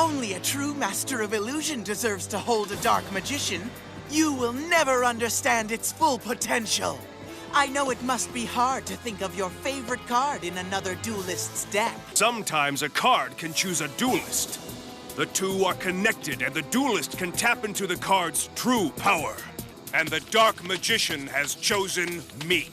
Only a true master of illusion deserves to hold a dark magician. You will never understand its full potential. I know it must be hard to think of your favorite card in another duelist's deck. Sometimes a card can choose a duelist. The two are connected, and the duelist can tap into the card's true power. And the Dark Magician has chosen me.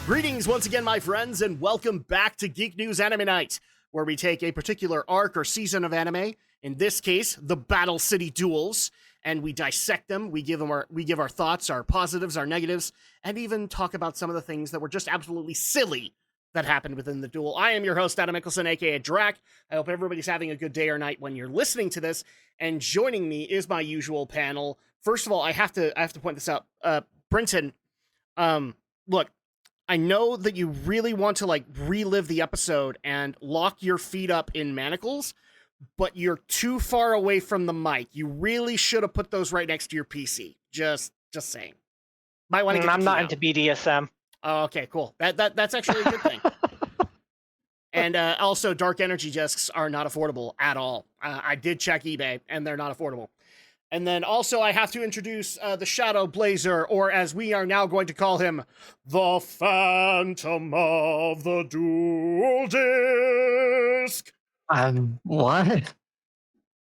Greetings once again, my friends, and welcome back to Geek News Anime Night, where we take a particular arc or season of anime, in this case, the Battle City Duels, and we dissect them, we give our thoughts, our positives, our negatives, and even talk about some of the things that were just absolutely silly that happened within the duel. I am your host, Adam Mickelson, aka Drac. I hope everybody's having a good day or night when you're listening to this, and joining me is my usual panel. First of all, I have to point this out. Brenton, look, I know that you really want to relive the episode and lock your feet up in manacles, but you're too far away from the mic. You really should have put those right next to your PC. Just saying. Might want to get I'm not into BDSM. Oh, okay, cool. That's actually a good thing. And also, dark energy discs are not affordable at all. I did check eBay, and they're not affordable. And then also, I have to introduce the Shadow Blazer, or as we are now going to call him, the Phantom of the Duel Disc. What?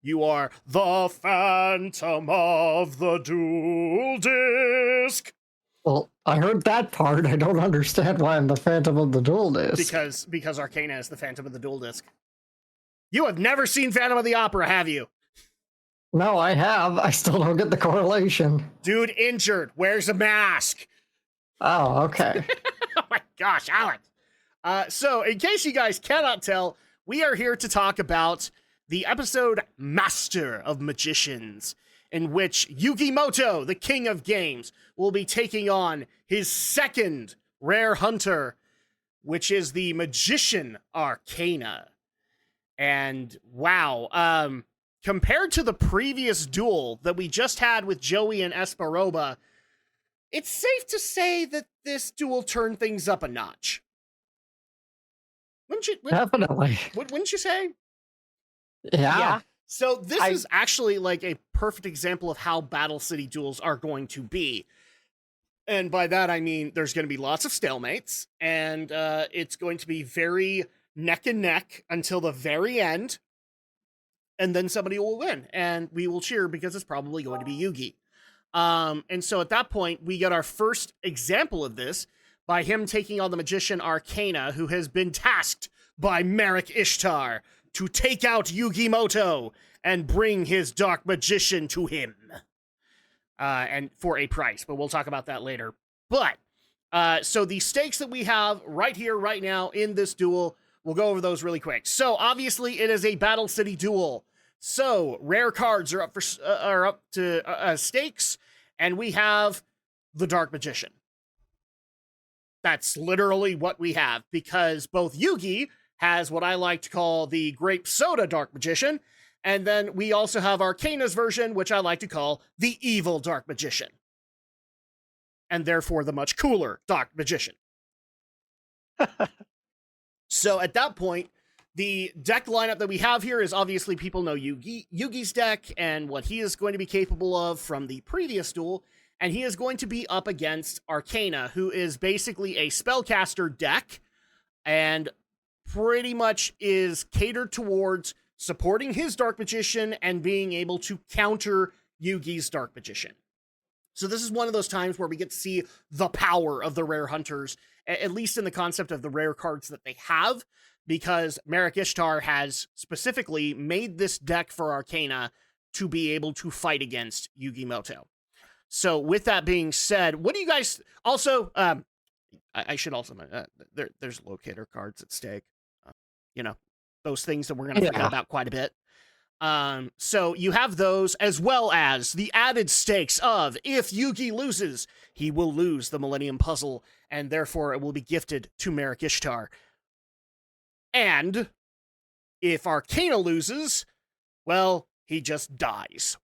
You are the Phantom of the Duel Disc. Well, I heard that part. I don't understand why I'm the Phantom of the Duel Disc. Because Arkana is the Phantom of the Duel Disc. You have never seen Phantom of the Opera, have you? No, I have. I still don't get the correlation. Dude injured. Wears a mask. Oh, okay. Oh my gosh, Alex. So, in case you guys cannot tell, we are here to talk about the episode Master of Magicians, in which Yugi Moto, the king of games, will be taking on his second rare hunter, which is the magician Arkana. And wow, compared to the previous duel that we just had with Joey and Esperoba, it's safe to say that this duel turned things up a notch. Definitely. Wouldn't you say? Yeah. So this is actually a perfect example of how Battle City duels are going to be. And by that, I mean, there's going to be lots of stalemates, and it's going to be very neck and neck until the very end. And then somebody will win, and we will cheer because it's probably going to be Yugi. And so at that point, we get our first example of this by him taking on the magician Arkana, who has been tasked by Merrick Ishtar to take out Yugi Moto and bring his dark magician to him. And for a price, but we'll talk about that later. But, so the stakes that we have right here, right now in this duel, we'll go over those really quick. So obviously it is a Battle City duel. So rare cards are up to stakes, and we have the Dark Magician. That's literally what we have, because both Yugi has what I like to call the Grape Soda Dark Magician, and then we also have Arkana's version, which I like to call the Evil Dark Magician. And therefore the much cooler Dark Magician. So at that point, the deck lineup that we have here is obviously people know Yugi's deck and what he is going to be capable of from the previous duel, and he is going to be up against Arkana, who is basically a spellcaster deck, and pretty much is catered towards supporting his Dark Magician and being able to counter Yugi's Dark Magician. So this is one of those times where we get to see the power of the rare hunters, at least in the concept of the rare cards that they have, because Merrick Ishtar has specifically made this deck for Arkana to be able to fight against Yugi Moto. So with that being said, what do you guys also, I should also, there's locator cards at stake. Those things that we're going to forget about quite a bit. So you have those, as well as the added stakes of, if Yugi loses, he will lose the Millennium Puzzle, and therefore it will be gifted to Merrick Ishtar. And if Arkana loses, well, he just dies.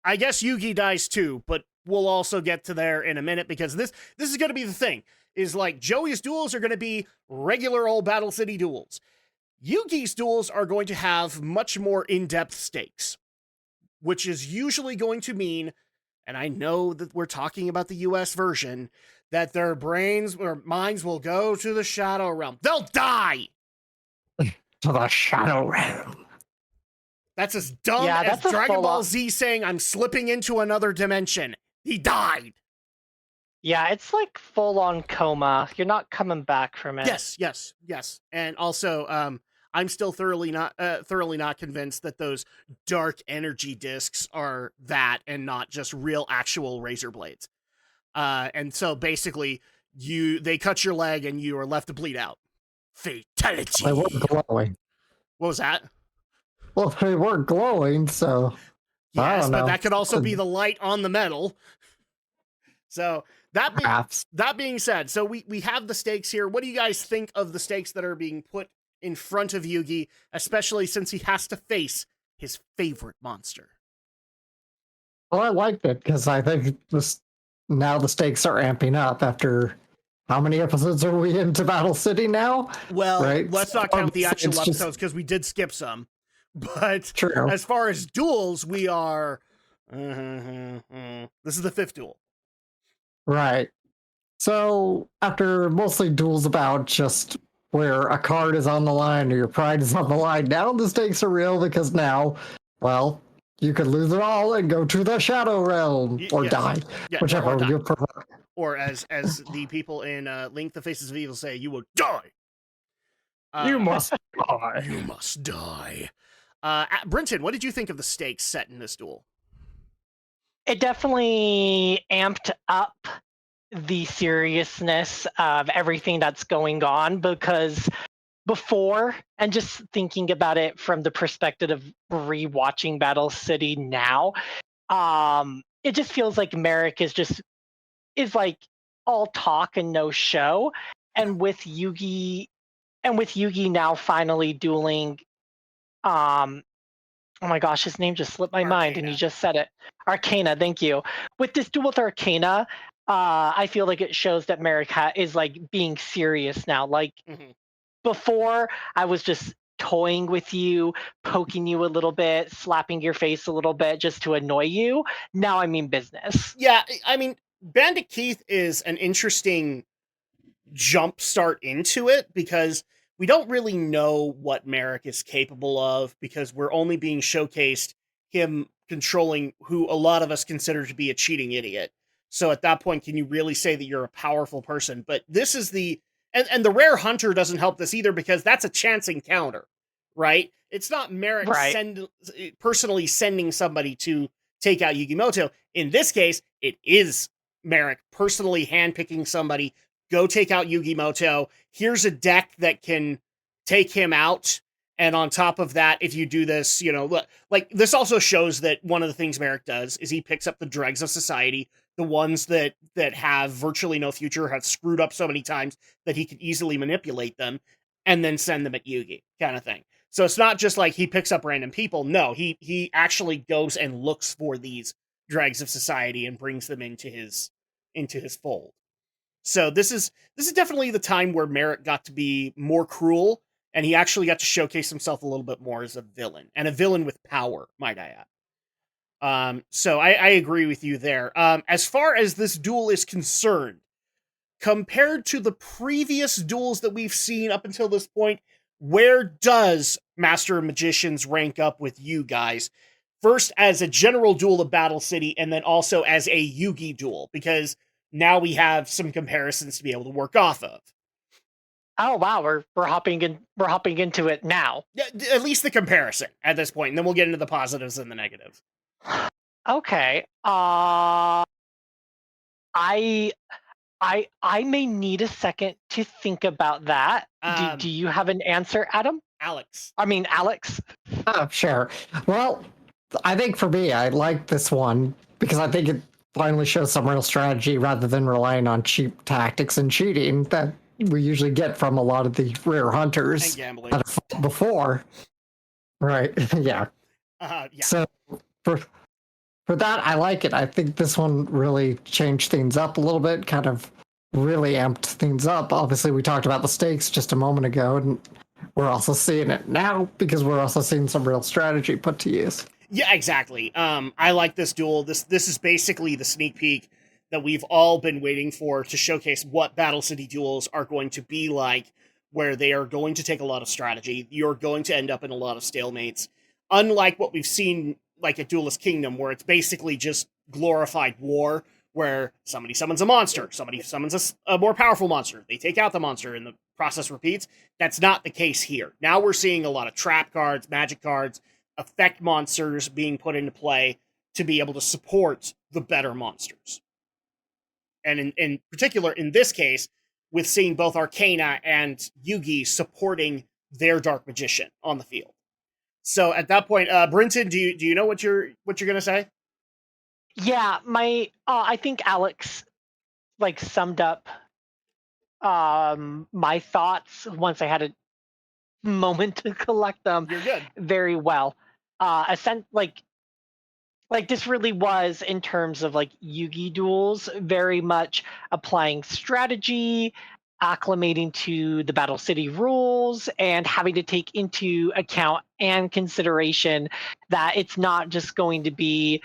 I guess Yugi dies too, but we'll also get to there in a minute, because this is going to be the thing. is like Joey's duels are going to be regular old Battle City duels. Yugi's duels are going to have much more in-depth stakes, which is usually going to mean, and I know that we're talking about the US version, that their brains or minds will go to the Shadow Realm. They'll die! To the Shadow Realm. That's as dumb as Dragon Ball Z saying, I'm slipping into another dimension. He died! Yeah, it's like full-on coma. You're not coming back from it. Yes. And also, I'm still thoroughly not convinced that those dark energy discs are that and not just real actual razor blades. And so basically, they cut your leg and you are left to bleed out. Fatality. They weren't glowing. What was that? Well, they weren't glowing, so yes, but that could also be the light on the metal. So that being said, so we have the stakes here. What do you guys think of the stakes that are being put in front of Yugi, especially since he has to face his favorite monster? Well, I liked it because I think now the stakes are amping up after how many episodes are we into Battle City now? Well, right? Let's not count the actual episodes because we did skip some. But true. As far as duels, we are... This is the 5th duel. Right. So, after mostly duels about just where a card is on the line or your pride is on the line, now the stakes are real because now, well, you could lose it all and go to the Shadow Realm or die. Yeah, whichever you prefer. Or as the people in Link the Faces of Evil say, you will die. You must die. You must die. Brenton, what did you think of the stakes set in this duel? It definitely amped up the seriousness of everything that's going on, because before, and just thinking about it from the perspective of rewatching Battle City now, it just feels like Merrick is like all talk and no show. And with Yugi now finally dueling, oh my gosh, his name just slipped my mind and you just said it. Arkana, thank you. With this duel with Arkana, I feel like it shows that Merrick is like being serious now. Like before, I was just toying with you, poking you a little bit, slapping your face a little bit just to annoy you. Now I mean business. Yeah, I mean, Bandit Keith is an interesting jump start into it because we don't really know what Merrick is capable of because we're only being showcased him controlling who a lot of us consider to be a cheating idiot. So at that point, can you really say that you're a powerful person? But this is and the Rare Hunter doesn't help this either because that's a chance encounter, right? It's not Merrick personally sending somebody to take out Yugimoto. In this case, it is Merrick personally handpicking somebody, go take out Yugimoto. Here's a deck that can take him out. And on top of that, if you do this, like this also shows that one of the things Merrick does is he picks up the dregs of society, the ones that have virtually no future, have screwed up so many times that he can easily manipulate them and then send them at Yugi kind of thing. So it's not just like he picks up random people. No, he actually goes and looks for these dregs of society and brings them into his fold. So this is definitely the time where Merrick got to be more cruel, and he actually got to showcase himself a little bit more as a villain, and a villain with power, might I add. So I agree with you there. As far as this duel is concerned, compared to the previous duels that we've seen up until this point, where does Master of Magicians rank up with you guys? First, as a general duel of Battle City, and then also as a Yugi duel, because now we have some comparisons to be able to work off of. Oh wow, we're hopping into it now. At least the comparison at this point, and then we'll get into the positives and the negatives. Okay. I may need a second to think about that. Do you have an answer, Adam? Alex. Oh, sure. Well, I think for me, I like this one because I think it finally shows some real strategy rather than relying on cheap tactics and cheating that we usually get from a lot of the Rare Hunters and gambling that have fought before. Right. Yeah. Yeah. So for that, I like it. I think this one really changed things up a little bit, kind of really amped things up. Obviously, we talked about the stakes just a moment ago, and we're also seeing it now because we're also seeing some real strategy put to use. Yeah, exactly. I like this duel. This is basically the sneak peek that we've all been waiting for to showcase what Battle City duels are going to be like, where they are going to take a lot of strategy. You're going to end up in a lot of stalemates. Unlike what we've seen like at Duelist Kingdom, where it's basically just glorified war, where somebody summons a monster, somebody summons a more powerful monster, they take out the monster, and the process repeats. That's not the case here. Now we're seeing a lot of trap cards, magic cards, effect monsters being put into play to be able to support the better monsters. And in particular, in this case, with seeing both Arkana and Yugi supporting their Dark Magician on the field. So at that point, Brinton, do you know what you're gonna say? Yeah, I think Alex like summed up my thoughts once I had a moment to collect them You're good. very well. Like this really was, in terms of like Yugi duels, very much applying strategy, acclimating to the Battle City rules, and having to take into account and consideration that it's not just going to be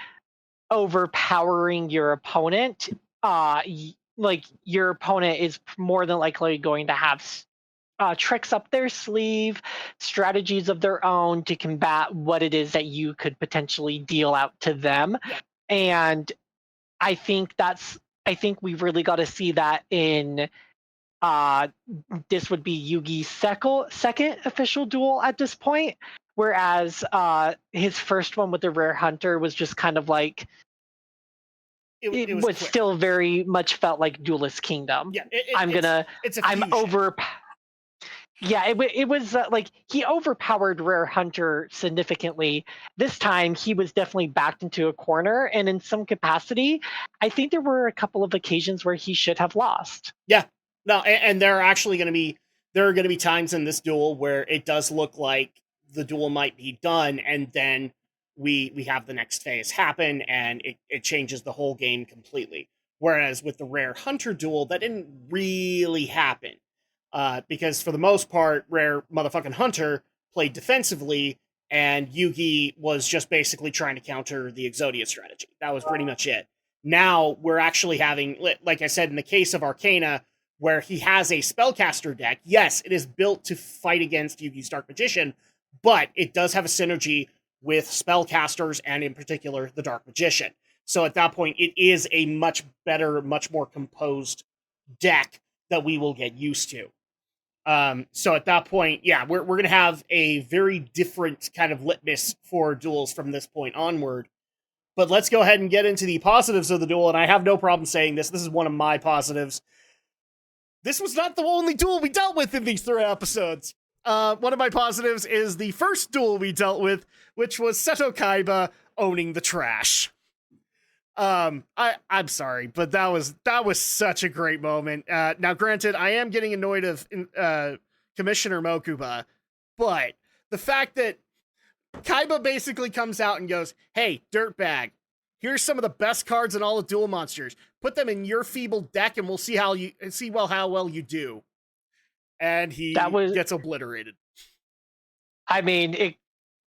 overpowering your opponent. Like your opponent is more than likely going to have tricks up their sleeve, strategies of their own to combat what it is that you could potentially deal out to them. Yeah. And I think we've really got to see that in this would be Yugi's second official duel at this point, whereas his first one with the Rare Hunter was just kind of like it was quick. still very much felt like Duelist Kingdom. Yeah, I'm over. Yeah, it was like he overpowered Rare Hunter significantly. This time he was definitely backed into a corner, and in some capacity, I think there were a couple of occasions where he should have lost. Yeah, no, and there are going to be times in this duel where it does look like the duel might be done, and then we have the next phase happen, and it changes the whole game completely. Whereas with the Rare Hunter duel, that didn't really happen. Because for the most part, Rare motherfucking Hunter played defensively, and Yugi was just basically trying to counter the Exodia strategy. That was pretty much it. Now we're actually having, like I said, in the case of Arkana, where he has a spellcaster deck, yes, it is built to fight against Yugi's Dark Magician, but it does have a synergy with spellcasters, and in particular, the Dark Magician. So at that point, it is a much better, much more composed deck that we will get used to. So at that point, yeah, we're going to have a very different kind of litmus for duels from this point onward. But let's go ahead and get into the positives of the duel, and I have no problem saying this. This is one of my positives. This was not the only duel we dealt with in these 3 episodes. One of my positives is the first duel we dealt with, which was Seto Kaiba owning the trash. I'm sorry, but that was such a great moment. Now, granted, I am getting annoyed of Commissioner Mokuba, but the fact that Kaiba basically comes out and goes, "Hey, dirtbag, here's some of the best cards in all of Duel Monsters. Put them in your feeble deck, and we'll see how well you do." And he gets obliterated. I mean,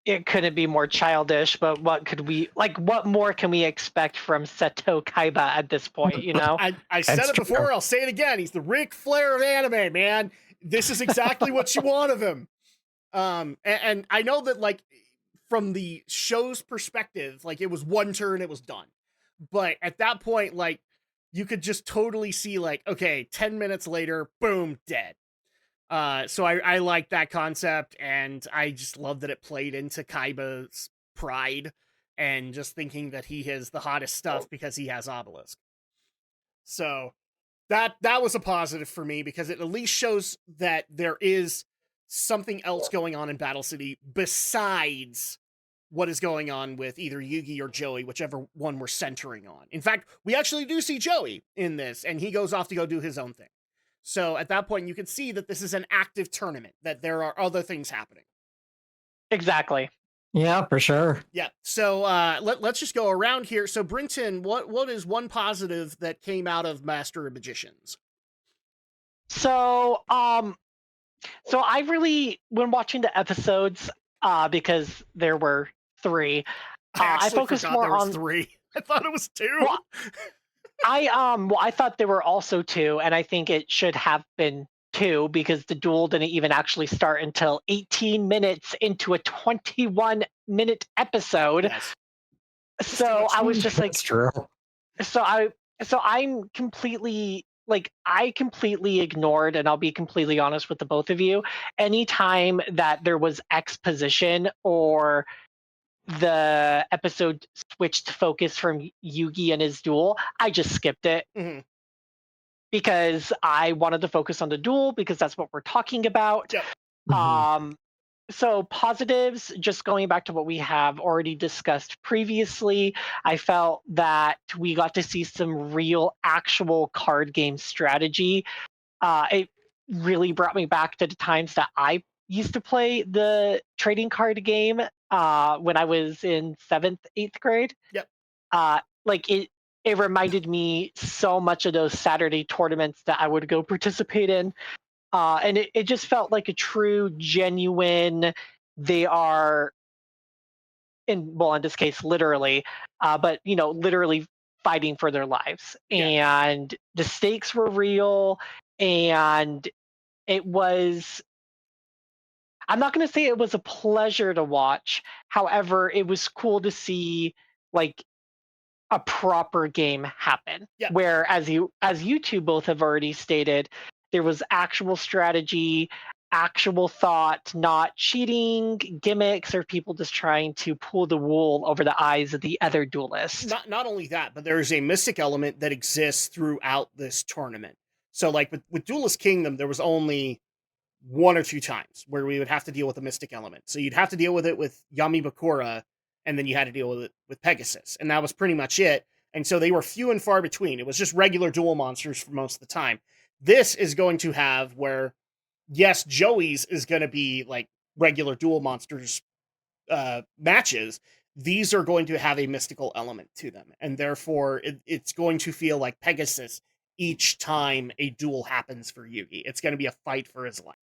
it couldn't be more childish, but what more can we expect from Seto Kaiba at this point, you know? I said it before, I'll say it again. He's the Ric Flair of anime, man. This is exactly what you want of him. And I know that, like, from the show's perspective, like, it was one turn, it was done. But at that point, like, you could just totally see, like, okay, 10 minutes later, boom, dead. So I like that concept, and I just love that it played into Kaiba's pride and just thinking that he is the hottest stuff because he has Obelisk. So that was a positive for me, because it at least shows that there is something else going on in Battle City besides what is going on with either Yugi or Joey, whichever one we're centering on. In fact, we actually do see Joey in this, and he goes off to go do his own thing. So at that point, you can see that this is an active tournament, that there are other things happening. Exactly. Yeah, for sure. Yeah. So let's just go around here. So Brinton, what is one positive that came out of Master of Magicians? So, so I really, when watching the episodes, because there were three, I I actually focused forgot more there was on. 3. I thought it was 2. Well, I thought there were also two, and I think it should have been two because the duel didn't even actually start until 18 minutes into a 21-minute episode. Yes. Just too So much I was time. just like, That's true. so I'm completely like I completely ignored, and I'll be completely honest with the both of you. Anytime that there was exposition or the episode switched focus from Yugi and his duel, I just skipped it Mhm. because I wanted to focus on the duel because that's what we're talking about. Yep. Mhm. Um, so positives, just going back to what we have already discussed previously, I felt that we got to see some real, actual card game strategy. It really brought me back to the times that I used to play the trading card game when I was in seventh, eighth grade. Yep. Like it reminded me so much of those Saturday tournaments that I would go participate in. And it just felt like a true, genuine, they are in, well, in this case, literally, but literally fighting for their lives. Yeah. And the stakes were real. And it was, I'm not going to say it was a pleasure to watch. However, it was cool to see like a proper game happen Yeah. where as you two both have already stated, there was actual strategy, actual thought, not cheating, gimmicks, or people just trying to pull the wool over the eyes of the other duelist. Not only that, but there is a mystic element that exists throughout this tournament. So like with Duelist Kingdom, there was only 1 or 2 times where we would have to deal with a mystic element. So you'd have to deal with it with Yami Bakura, and then you had to deal with it with Pegasus. And that was pretty much it. And so they were few and far between. It was just regular duel monsters for most of the time. This is going to have where, yes, Joey's is going to be like regular duel monsters matches. These are going to have a mystical element to them. And therefore, it's going to feel like Pegasus each time a duel happens for Yugi. It's going to be a fight for his life.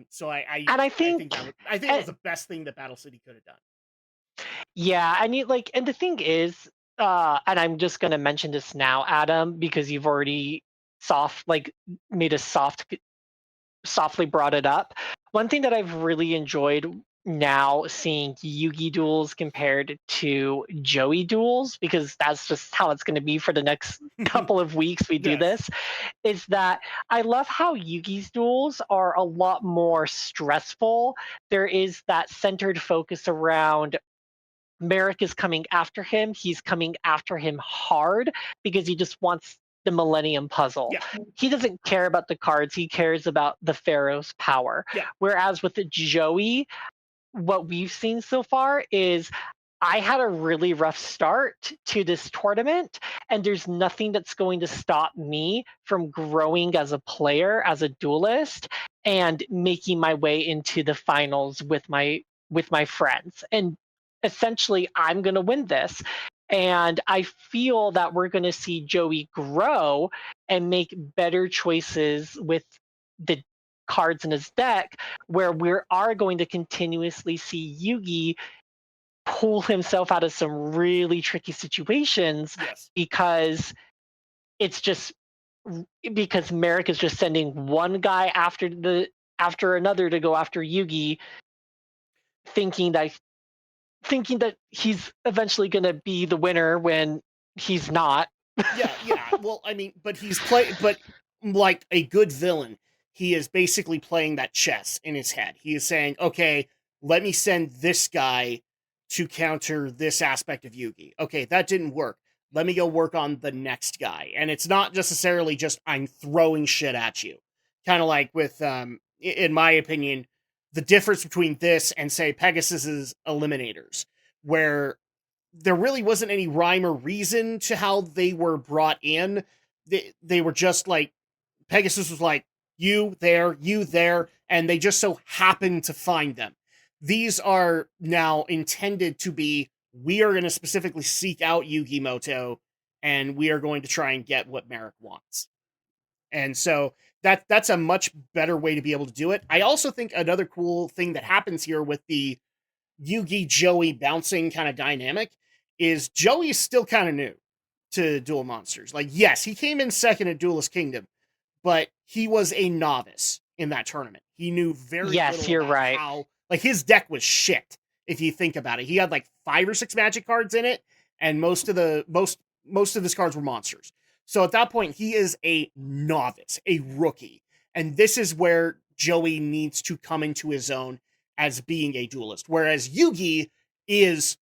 So And I I think, think that was the best thing that Battle City could have done. yeah, and and the thing is, and I'm just gonna mention this now, Adam, because you've already made a softly brought it up. One thing that I've really enjoyed now seeing Yugi duels compared to Joey duels, because that's just how it's going to be for the next couple of weeks we do Yes. this, is that I love how Yugi's duels are a lot more stressful. There is that centered focus around Merrick is coming after him. He's coming after him hard because he just wants the Millennium Puzzle. Yeah. He doesn't care about the cards. He cares about the Pharaoh's power. Yeah. Whereas with Joey, what we've seen so far is I had a really rough start to this tournament, and there's nothing that's going to stop me from growing as a player, as a duelist, and making my way into the finals with my friends. And essentially, I'm going to win this. And I feel that we're going to see Joey grow and make better choices with the cards in his deck, where we are going to continuously see Yugi pull himself out of some really tricky situations Yes. because it's just because Merrick is just sending one guy after another to go after Yugi, thinking that he's eventually going to be the winner when he's not. Yeah. Well, I mean, but but like a good villain, he is basically playing that chess in his head. He is saying, okay, let me send this guy to counter this aspect of Yugi. Okay, that didn't work. Let me go work on the next guy. And it's not necessarily just I'm throwing shit at you. Kind of like with, in my opinion, the difference between this and say Pegasus's Eliminators, where there really wasn't any rhyme or reason to how they were brought in. They were just like, Pegasus was like, you there, and they just so happened to find them. These are now intended to be, we are going to specifically seek out Yugi Moto, and we are going to try and get what Merrick wants. And so that's a much better way to be able to do it. I also think another cool thing that happens here with the Yugi Joey bouncing kind of dynamic is Joey is still kind of new to Duel Monsters. Like, yes, he came in second at Duelist Kingdom, but he was a novice in that tournament. He knew very little you're about right. how, like, his deck was shit, if you think about it. He had like 5 or 6 magic cards in it, and most of his cards were monsters. So at that point, he is a novice, a rookie. And this is where Joey needs to come into his own as being a duelist. Whereas Yugi is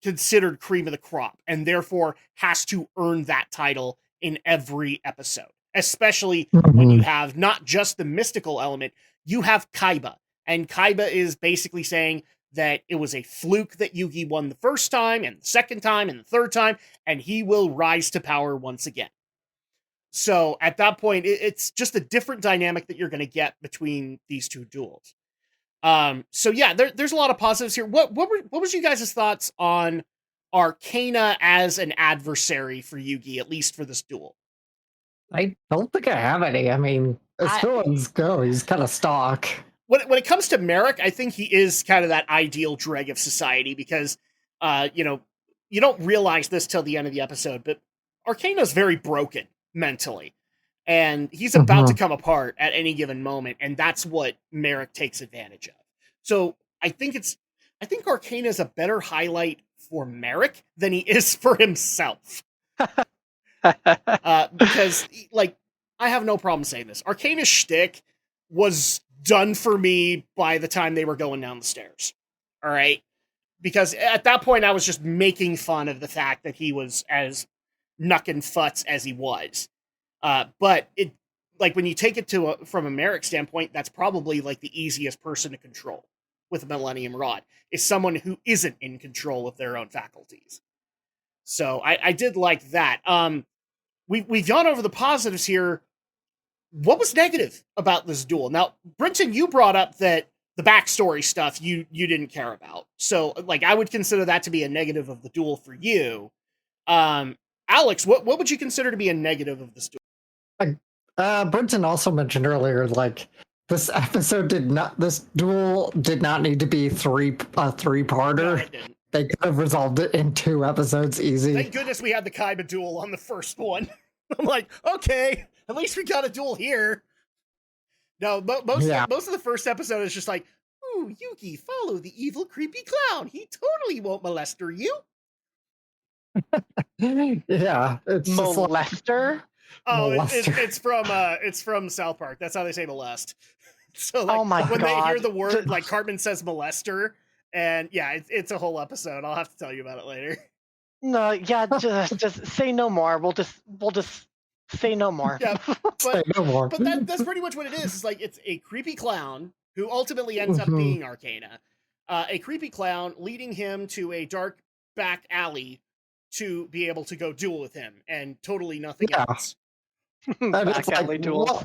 considered cream of the crop and therefore has to earn that title in every episode. Especially when you have not just the mystical element, you have Kaiba. And Kaiba is basically saying that it was a fluke that Yugi won the first time and the second time and the third time, and he will rise to power once again. So at that point, it's just a different dynamic that you're going to get between these two duels. So yeah, there's a lot of positives here. What was you guys' thoughts on Arkana as an adversary for Yugi, at least for this duel? I don't think I have any. I mean, as villains go, he's kind of stock. When it comes to Merrick, I think he is kind of that ideal dreg of society because, you don't realize this till the end of the episode, but Arkana's very broken mentally, and he's about to come apart at any given moment, and that's what Merrick takes advantage of. So I think Arkana is a better highlight for Merrick than he is for himself. Because, like, I have no problem saying this. Arkana's shtick was done for me by the time they were going down the stairs. All right? Because at that point, I was just making fun of the fact that he was as knuck and futz as he was. But it, like, when you take it from a Merrick standpoint, that's probably like the easiest person to control with a Millennium Rod, is someone who isn't in control of their own faculties. So I did like that. We've gone over the positives here. What was negative about this duel? Now, Brenton, you brought up that the backstory stuff you didn't care about. So, like, I would consider that to be a negative of the duel for you. Alex, what would you consider to be a negative of this duel? Brenton also mentioned earlier, like, this duel did not need to be a three-parter. No, it didn't. They could have resolved it in 2 episodes easy. Thank goodness we had the Kaiba duel on the first one. I'm like, okay, at least we got a duel here. No, most of the first episode is just like, ooh, Yugi, follow the evil, creepy clown. He totally won't molester you. Yeah, it's molester. It's from South Park. That's how they say molest. So, like, when they hear the word, like, Cartman says molester, and yeah, it's a whole episode. I'll have to tell you about it later. No, yeah, just say no more. We'll just say no more. Yeah, say no more. But that's pretty much what it is. It's like, it's a creepy clown who ultimately ends up being Arkana. A creepy clown leading him to a dark back alley to be able to go duel with him, and totally nothing else. Back alley duels.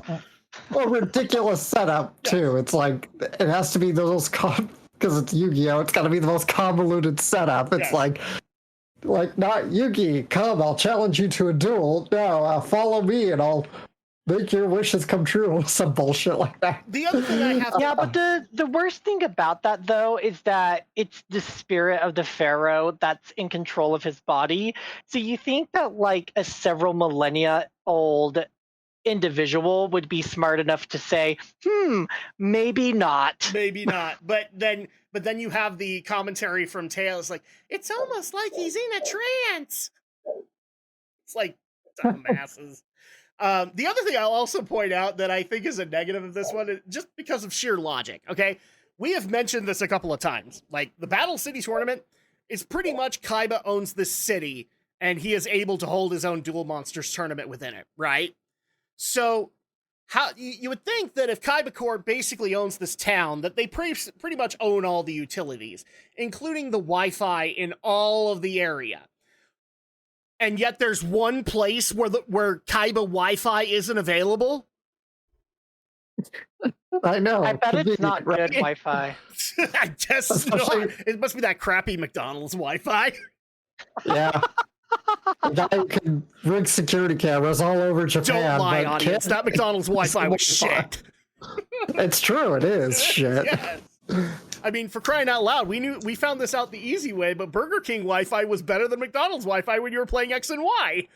A ridiculous setup too. It's like, it has to be the most because it's Yu-Gi-Oh! It's got to be the most convoluted setup. It's like not Yugi, come, I'll challenge you to a duel. No, follow me and I'll make your wishes come true. Some bullshit like that. The other thing I have Yeah, but the worst thing about that, though, is that it's the spirit of the pharaoh that's in control of his body. So you think that, like, a several millennia old individual would be smart enough to say, maybe not. Maybe not. But then you have the commentary from Tails, like, it's almost like he's in a trance. It's like, dumbasses. The other thing I'll also point out that I think is a negative of this one is just because of sheer logic, okay? We have mentioned this a couple of times. Like, the Battle City tournament is pretty much Kaiba owns this city, and he is able to hold his own Duel Monsters tournament within it, right? So, how you would think that if Kaiba Corp basically owns this town, that they pretty much own all the utilities, including the Wi-Fi in all of the area. And yet there's one place where Kaiba Wi-Fi isn't available? I know. I bet it's not good Wi-Fi. I guess not. It must be that crappy McDonald's Wi-Fi. Yeah. The guy who can rig security cameras all over Japan. Don't lie, but audience. can't That McDonald's Wi-Fi was Wi-Fi. shit. It's true, it is shit. Yes. I mean, for crying out loud, we found this out the easy way, but Burger King Wi-Fi was better than McDonald's Wi-Fi when you were playing X and Y.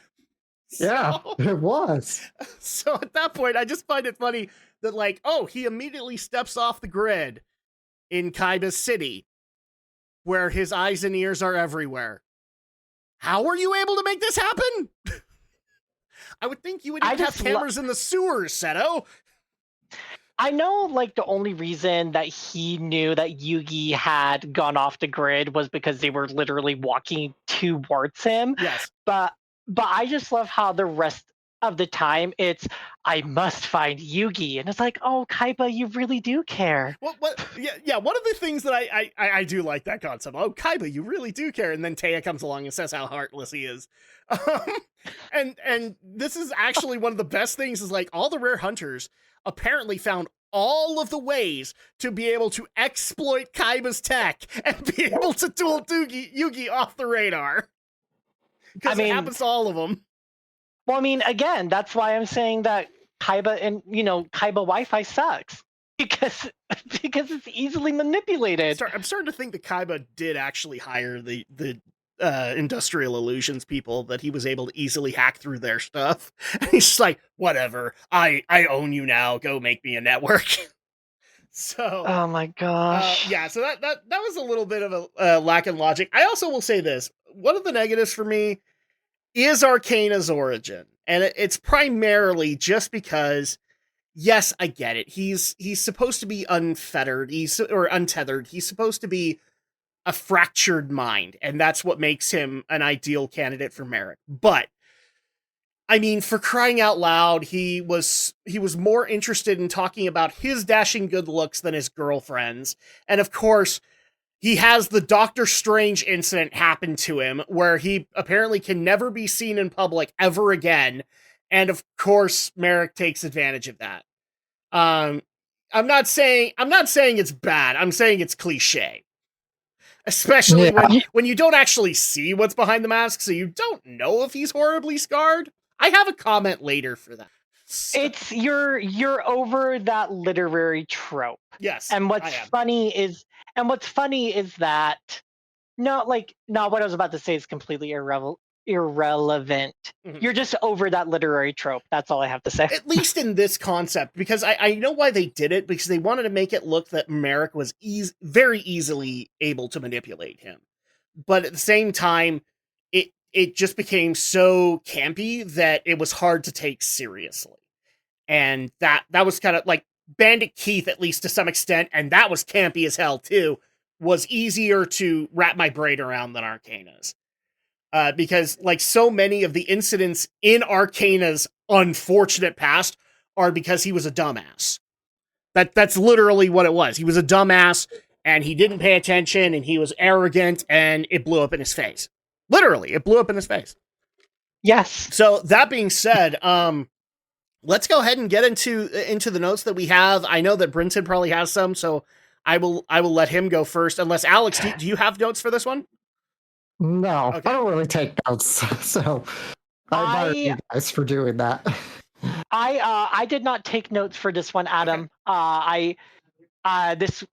Yeah, it was. So at that point, I just find it funny that, like, oh, he immediately steps off the grid in Kaiba's city, where his eyes and ears are everywhere. How were you able to make this happen? I would think you would even have cameras in the sewers, Seto. I know, like, the only reason that he knew that Yugi had gone off the grid was because they were literally walking towards him. Yes. But I just love how the rest of the time it's, I must find Yugi. And it's like, oh, Kaiba, you really do care. Well, yeah, one of the things that I do like that concept. Oh, Kaiba, you really do care. And then Taya comes along and says how heartless he is. And this is actually one of the best things is, like, all the rare hunters apparently found all of the ways to be able to exploit Kaiba's tech and be able to duel Yugi off the radar. Because it happens to all of them. Well, I mean, again, that's why I'm saying that Kaiba and, Kaiba Wi-Fi sucks. Because it's easily manipulated. I'm starting to think that Kaiba did actually hire the Industrial Illusions people, that he was able to easily hack through their stuff. And he's just like, whatever, I own you now, go make me a network. So oh my gosh. yeah, so that was a little bit of a lack in logic. I also will say this, one of the negatives for me is Arkana's origin, and it's primarily just because, yes, I get it, he's supposed to be untethered, he's supposed to be a fractured mind, and that's what makes him an ideal candidate for Merrick. But I mean, for crying out loud, he was more interested in talking about his dashing good looks than his girlfriend's. And of course, he has the Doctor Strange incident happen to him, where he apparently can never be seen in public ever again. And of course, Merrick takes advantage of that. I'm not saying it's bad. I'm saying it's cliche. Especially when you don't actually see what's behind the mask, so you don't know if he's horribly scarred. I have a comment later for that. So, it's you're over that literary trope. Yes. And what's funny is that what I was about to say is completely irrelevant. Mm-hmm. You're just over that literary trope. That's all I have to say. At least in this concept, because I know why they did it, because they wanted to make it look that Merrick was very easily able to manipulate him. But at the same time, it just became so campy that it was hard to take seriously. And that was kind of like Bandit Keith, at least to some extent, and that was campy as hell too, was easier to wrap my brain around than Arkana's. Because, like, so many of the incidents in Arkana's unfortunate past are because he was a dumbass. That's literally what it was. He was a dumbass, and he didn't pay attention, and he was arrogant, and it blew up in his face. Literally, it blew up in his face. Yes. So that being said, let's go ahead and get into the notes that we have. I know that Brinton probably has some, so I will let him go first. Unless Alex, do you have notes for this one? No, okay. I don't really take notes, so I admire you guys for doing that. I did not take notes for this one, Adam. Okay. This,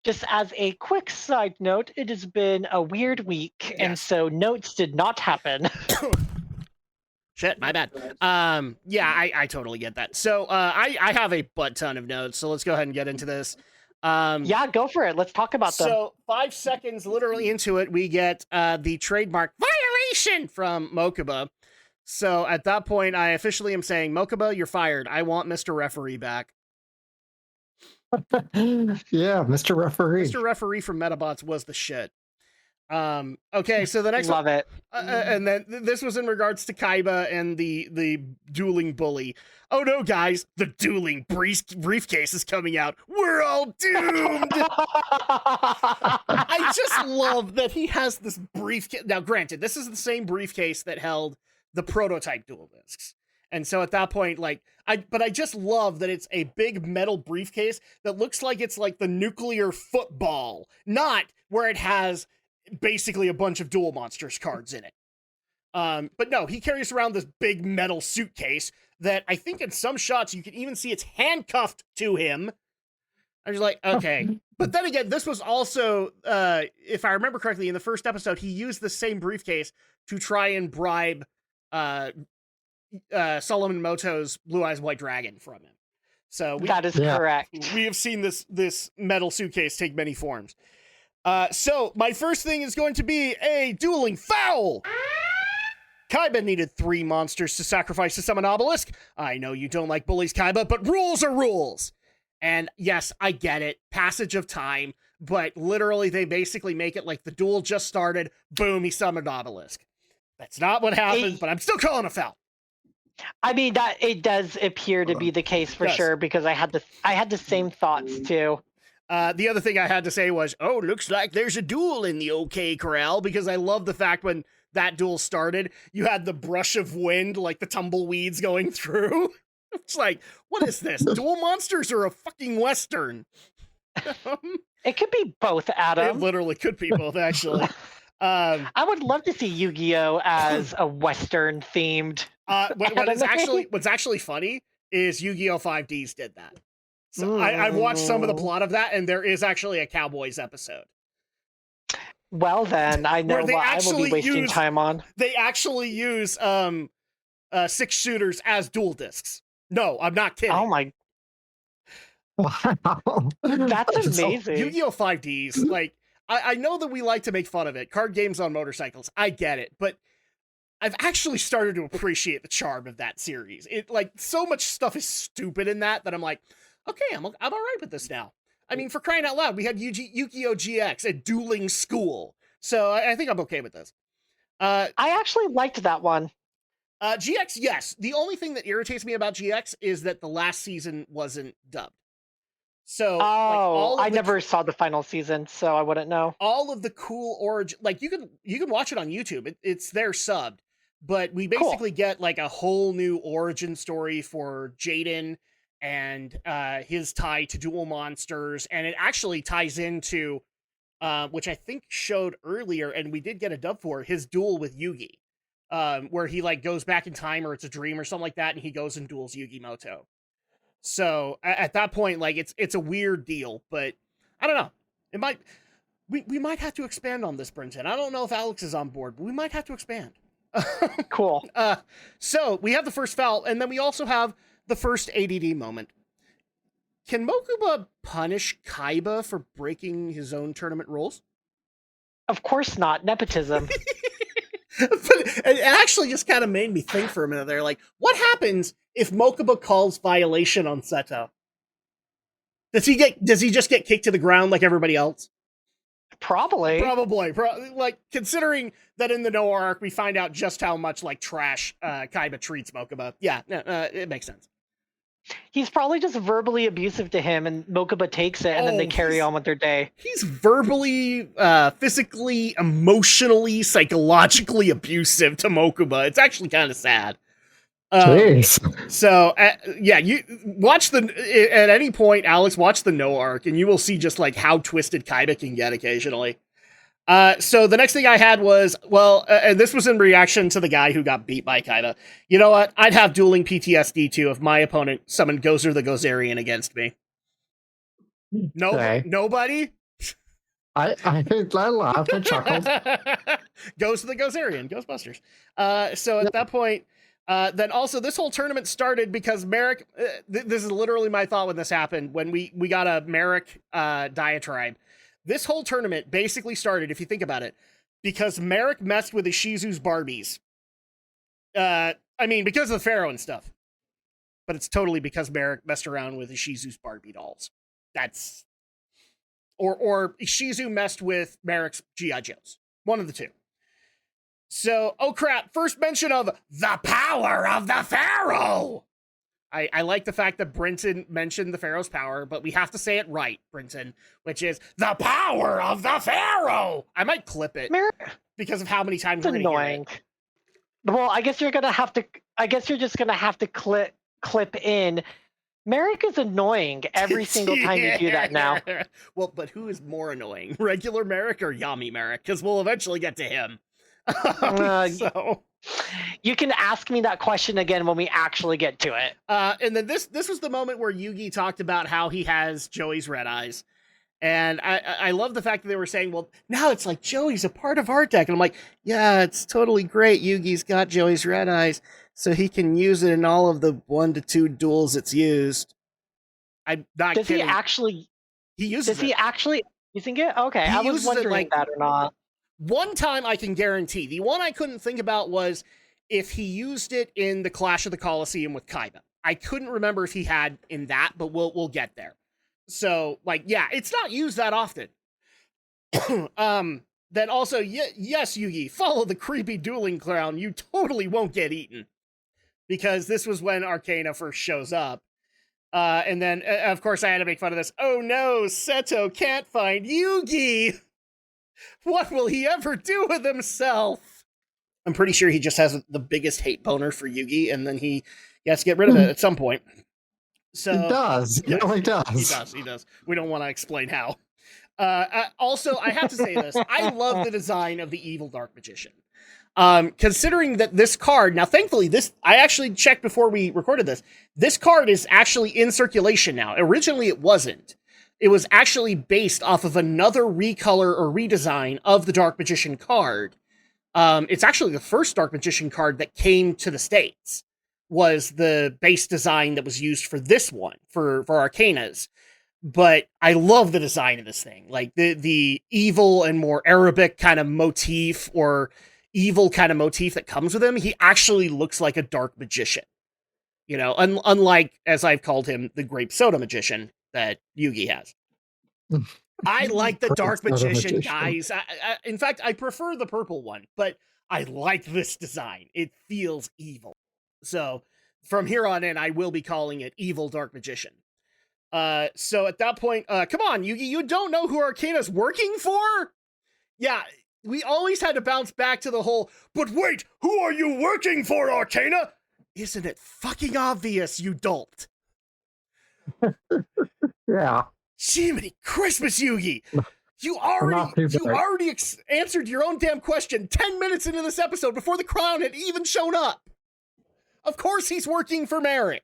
just as a quick side note, it has been a weird week, yes. And so notes did not happen. Shit, my bad. Yeah, I totally get that. So I have a butt ton of notes, so let's go ahead and get into this. Yeah, go for it. Let's talk about them. So 5 seconds literally into it, we get the trademark violation from Mokuba. So at that point, I officially am saying, Mokuba, you're fired. I want Mr. Referee back. Yeah, Mr. Referee. Mr. Referee from Metabots was the shit. Okay, so the next Love one, it. And then this was in regards to Kaiba and the dueling bully. Oh no, guys, the dueling briefcase is coming out. We're all doomed. I just love that he has this briefcase. Now, granted, this is the same briefcase that held the prototype duel discs. And so at that point, like, I just love that it's a big metal briefcase that looks like it's like the nuclear football, not where it has basically a bunch of Duel Monsters cards in it. But no, he carries around this big metal suitcase that I think in some shots you can even see it's handcuffed to him. I was like, okay. But then again, this was also, if I remember correctly, in the first episode, he used the same briefcase to try and bribe Solomon Moto's Blue Eyes White Dragon from him. So that is correct. We have seen this metal suitcase take many forms. So my first thing is going to be a dueling foul. Kaiba needed 3 monsters to sacrifice to summon Obelisk. I know you don't like bullies, Kaiba, but rules are rules. And yes, I get it. Passage of time. But literally, they basically make it like the duel just started. Boom, he summoned Obelisk. That's not what happened, but I'm still calling a foul. I mean, that it does appear to be the case for sure, because I had the same thoughts too. The other thing I had to say was, oh, looks like there's a duel in the OK Corral, because I love the fact when that duel started, you had the brush of wind, like the tumbleweeds going through. It's like, what is this? Duel monsters or a fucking Western? It could be both, Adam. It literally could be both, actually. I would love to see Yu-Gi-Oh as a Western themed. What's actually funny is Yu-Gi-Oh 5Ds did that. So I've watched some of the plot of that, and there is actually a Cowboys episode. Well, then I know what I will be wasting time on. They actually use 6 shooters as dual discs. No, I'm not kidding. Oh my! Wow. That's amazing. Yu-Gi-Oh 5Ds, like I know that we like to make fun of it. Card games on motorcycles, I get it, but I've actually started to appreciate the charm of that series. It like so much stuff is stupid in that I'm like, okay, I'm all right with this now. I mean, for crying out loud, we had Yu-Gi-Oh GX, a dueling school, so I think I'm okay with this. I actually liked that one. GX, yes. The only thing that irritates me about GX is that the last season wasn't dubbed. So, I never saw the final season, so I wouldn't know. All of the cool origin, like you can watch it on YouTube. It's there subbed, but we basically get like a whole new origin story for Jaden and his tie to duel monsters, and it actually ties into which I think showed earlier, and we did get a dub for his duel with Yugi. Where he like goes back in time, or it's a dream or something like that, and he goes and duels Yugi Moto. So at that point, like it's a weird deal, but I don't know. It might we might have to expand on this, Brenton. I don't know if Alex is on board, but we might have to expand. Cool. So we have the first foul, and then we also have the first ADD moment. Can Mokuba punish Kaiba for breaking his own tournament rules? Of course not. Nepotism. But it actually just kind of made me think for a minute there, like, what happens if Mokuba calls violation on Seto? Does he just get kicked to the ground like everybody else? Probably. Like, considering that in the Noah arc, we find out just how much, like, trash Kaiba treats Mokuba. Yeah, it makes sense. He's probably just verbally abusive to him, and Mokuba takes it, and then they carry on with their day. He's verbally, physically, emotionally, psychologically abusive to Mokuba. It's actually kind of sad. Jeez. So, you watch at any point, Alex, watch the Noah arc, and you will see just, like, how twisted Kaiba can get occasionally. So the next thing I had was, and this was in reaction to the guy who got beat by Kaiba. You know what? I'd have dueling PTSD too if my opponent summoned Gozer the Gozerian against me. Nobody? I laughed and chuckled. Goes to the Gozerian, Ghostbusters. So at that point, then also this whole tournament started because Merrick, this is literally my thought when this happened, when we got a Merrick diatribe. This whole tournament basically started, if you think about it, because Merrick messed with Ishizu's Barbies. I mean, because of the Pharaoh and stuff. But it's totally because Merrick messed around with Ishizu's Barbie dolls. That's... Or Ishizu messed with Merrick's G.I. Joes. One of the two. So, oh crap, first mention of the power of the Pharaoh! I like the fact that Brenton mentioned the Pharaoh's power, but we have to say it right, Brenton, which is the power of the Pharaoh. I might clip it because of how many times we're annoying. Well, I guess you're gonna have to. I guess you're just gonna have to clip in. Merrick is annoying every single time you do that now. Well, but who is more annoying, regular Merrick or Yami Merrick? Because we'll eventually get to him. So you can ask me that question again when we actually get to it. And then this was the moment where Yugi talked about how he has Joey's red eyes. And I love the fact that they were saying, well, now it's like Joey's a part of our deck. And I'm like, yeah, it's totally great. Yugi's got Joey's red eyes, so he can use it in all of the 1 to 2 duels it's used. I'm not Does kidding. he actually? He uses Does he actually using it? Okay, He I was uses it, wondering like, that or not. One time I can guarantee. The one I couldn't think about was if he used it in the Clash of the Colosseum with Kaiba. I couldn't remember if he had in that, but we'll get there. So, like, yeah, it's not used that often. Then also, yes, Yugi, follow the creepy dueling clown. You totally won't get eaten. Because this was when Arkana first shows up. And then, of course, I had to make fun of this. Oh no, Seto can't find Yugi! What will he ever do with himself? I'm pretty sure he just has the biggest hate boner for Yugi, and then he has to get rid of it at some point. So He does. He really does. He does. We don't want to explain how. Also, I have to say this. I love the design of the evil Dark Magician. Considering that this card, now thankfully I actually checked before we recorded this. This card is actually in circulation now. Originally it wasn't. It was actually based off of another recolor or redesign of the Dark Magician card. It's actually the first Dark Magician card that came to the States. Was the base design that was used for this one, for Arkana's. But I love the design of this thing. Like, the evil and more Arabic kind of motif, or evil kind of motif that comes with him, he actually looks like a dark magician. You know, unlike, as I've called him, the grape soda magician that Yugi has. I like the dark magician, guys. In fact, I prefer the purple one, but I like this design. It feels evil. So from here on in, I will be calling it Evil Dark Magician. So at that point, come on, Yugi, you don't know who Arkana's working for? Yeah, we always had to bounce back to the whole, but wait, who are you working for, Arkana? Isn't it fucking obvious, you dolt? Yeah. Jiminy Christmas, Yugi! You already answered your own damn question 10 minutes into this episode before the clown had even shown up. Of course he's working for Merrick.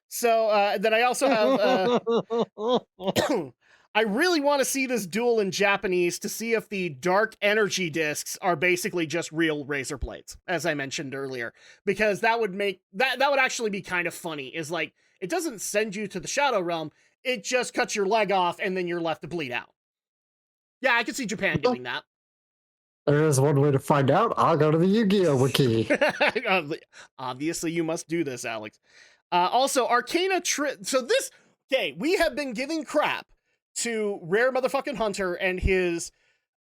So, then I also have, I really want to see this duel in Japanese to see if the dark energy discs are basically just real razor blades, as I mentioned earlier. Because that would make, that would actually be kind of funny, is like, it doesn't send you to the Shadow Realm, it just cuts your leg off and then you're left to bleed out. Yeah, I could see Japan doing that. There is one way to find out. I'll go to the Yu-Gi-Oh! Wiki. Obviously, you must do this, Alex. Also, Arkana so this, okay, we have been giving crap to Rare Motherfucking Hunter and his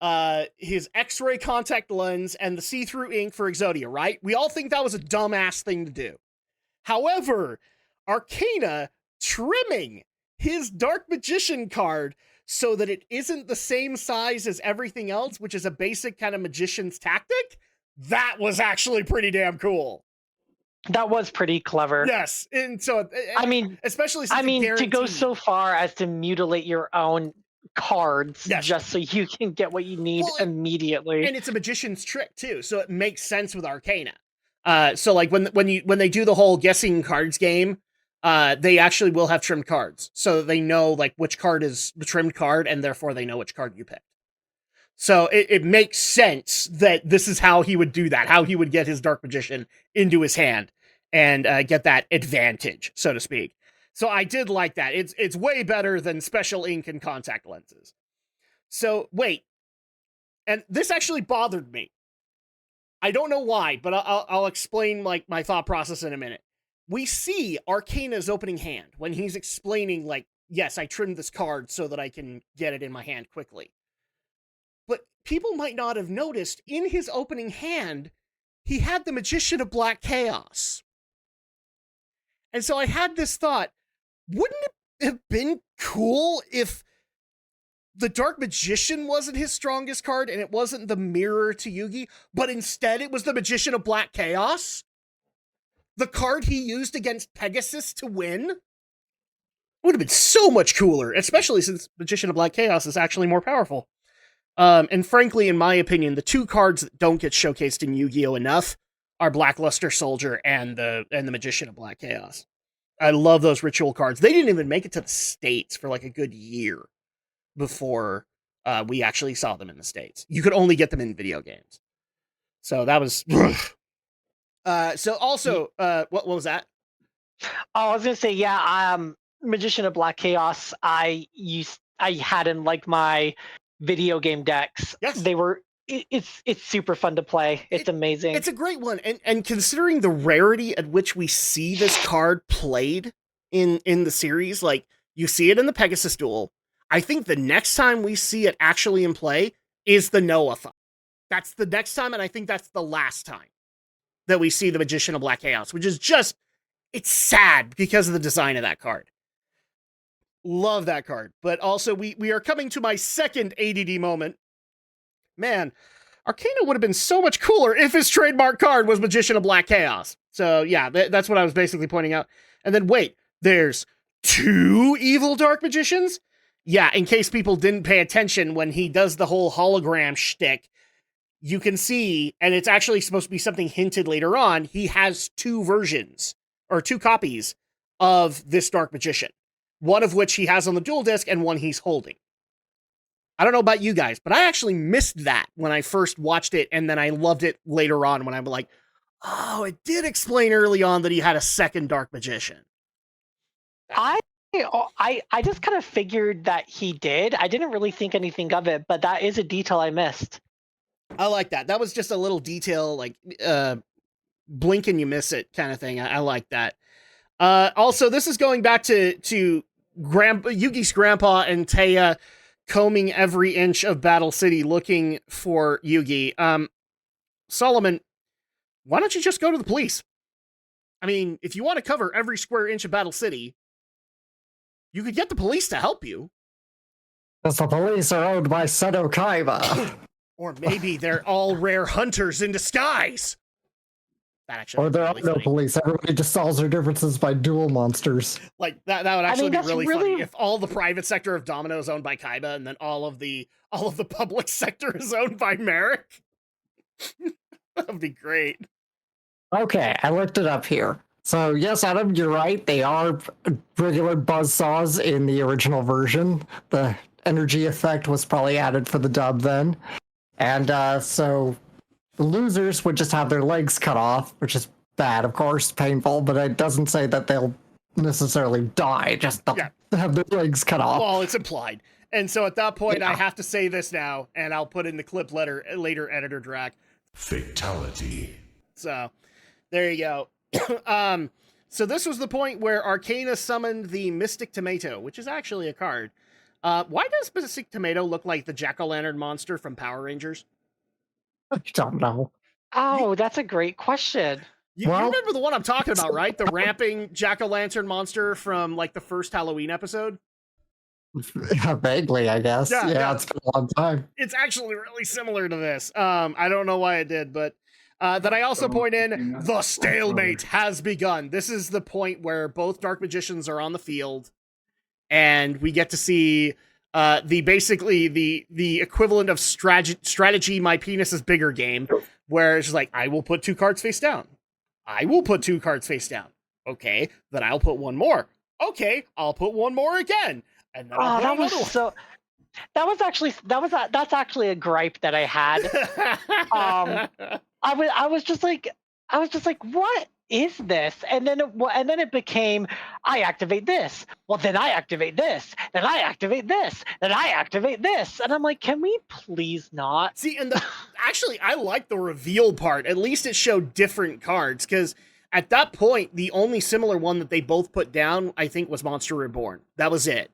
X-ray contact lens and the see-through ink for Exodia, right? We all think that was a dumbass thing to do. However, Arkana trimming his Dark Magician card so that it isn't the same size as everything else, which is a basic kind of magician's tactic, that was actually pretty damn cool. That was pretty clever. Yes, and so I mean, especially since to go so far as to mutilate your own cards just so you can get what you need immediately. And it's a magician's trick too, so it makes sense with Arkana. So like when they do the whole guessing cards game, they actually will have trimmed cards, so they know like which card is the trimmed card, and therefore they know which card you picked. So it makes sense that this is how he would do that, how he would get his Dark Magician into his hand and get that advantage, so to speak. So I did like that. It's way better than special ink and contact lenses. So wait, and this actually bothered me. I don't know why, but I'll explain like my thought process in a minute. We see Arkana's opening hand when he's explaining like, yes, I trimmed this card so that I can get it in my hand quickly. But people might not have noticed, in his opening hand, he had the Magician of Black Chaos. And so I had this thought, wouldn't it have been cool if the Dark Magician wasn't his strongest card and it wasn't the mirror to Yugi, but instead it was the Magician of Black Chaos? The card he used against Pegasus to win? Would have been so much cooler, especially since Magician of Black Chaos is actually more powerful. And frankly, in my opinion, the two cards that don't get showcased in Yu-Gi-Oh! Enough are Blackluster Soldier and the Magician of Black Chaos. I love those ritual cards. They didn't even make it to the States for like a good year before we actually saw them in the States. You could only get them in video games. So that was... so also, what was that? Oh, I was gonna say, yeah, Magician of Black Chaos, I had in like my video game decks. Yes. They were it's super fun to play. It's amazing. It's a great one. And considering the rarity at which we see this card played in the series, like you see it in the Pegasus Duel. I think the next time we see it actually in play is the Noah fight. That's the next time, and I think that's the last time that we see the Magician of Black Chaos, which is just, it's sad because of the design of that card. Love that card. But also, we are coming to my second ADD moment. Man, Arkana would have been so much cooler if his trademark card was Magician of Black Chaos. So yeah, that's what I was basically pointing out. And then wait, there's 2 evil Dark Magicians? Yeah, in case people didn't pay attention when he does the whole hologram shtick, you can see, and it's actually supposed to be something hinted later on, he has 2 versions, or 2 copies of this Dark Magician. One of which he has on the dual disc, and one he's holding. I don't know about you guys, but I actually missed that when I first watched it, and then I loved it later on when I'm like, oh, it did explain early on that he had a second Dark Magician. I just kind of figured that he did. I didn't really think anything of it, but that is a detail I missed. I like that. That was just a little detail, like blink and you miss it kind of thing. I like that. Also, this is going back to Yugi's grandpa and Taya combing every inch of Battle City looking for Yugi. Solomon, why don't you just go to the police? I mean, if you want to cover every square inch of Battle City, you could get the police to help you. Because the police are owned by Seto Kaiba. Or maybe they're all rare hunters in disguise. That actually or there really are no funny. police. Everybody just solves their differences by duel monsters. Like that would actually be that's really funny if all the private sector of Domino is owned by Kaiba, and then all of the public sector is owned by Merrick. That would be great. Okay, I looked it up here. So yes, Adam, you're right. They are regular buzzsaws in the original version. The energy effect was probably added for the dub then. And so the losers would just have their legs cut off, which is bad, of course, painful, but it doesn't say that they'll necessarily die, just have their legs cut off. Well, it's implied. And so at that point, I have to say this now, and I'll put in the clip later, Editor Drac. Fatality. So, there you go. So this was the point where Arkana summoned the Mystic Tomato, which is actually a card. Why does Mystic Tomato look like the Jack-o'-lantern monster from Power Rangers? I don't know. Oh, that's a great question. You remember the one I'm talking about, right? The ramping Jack-o'-lantern monster from like the first Halloween episode? Vaguely, I guess. Yeah. It's been a long time. It's actually really similar to this. I don't know why it did, but then I also point in, the stalemate has begun. This is the point where both Dark Magicians are on the field, and we get to see the equivalent of strategy my penis is bigger game, where it's like, I will put 2 cards face down. I will put 2 cards face down. Okay, then I'll put 1 more. Okay, I'll put 1 more again. And then that's actually a gripe that I had. I was just like, what is this? And then it became, I activate this. Well, then I activate this. Then I activate this. Then I activate this. And I'm like, can we please not? See, and actually, I like the reveal part. At least it showed different cards, because at that point, the only similar one that they both put down, I think, was Monster Reborn. That was it.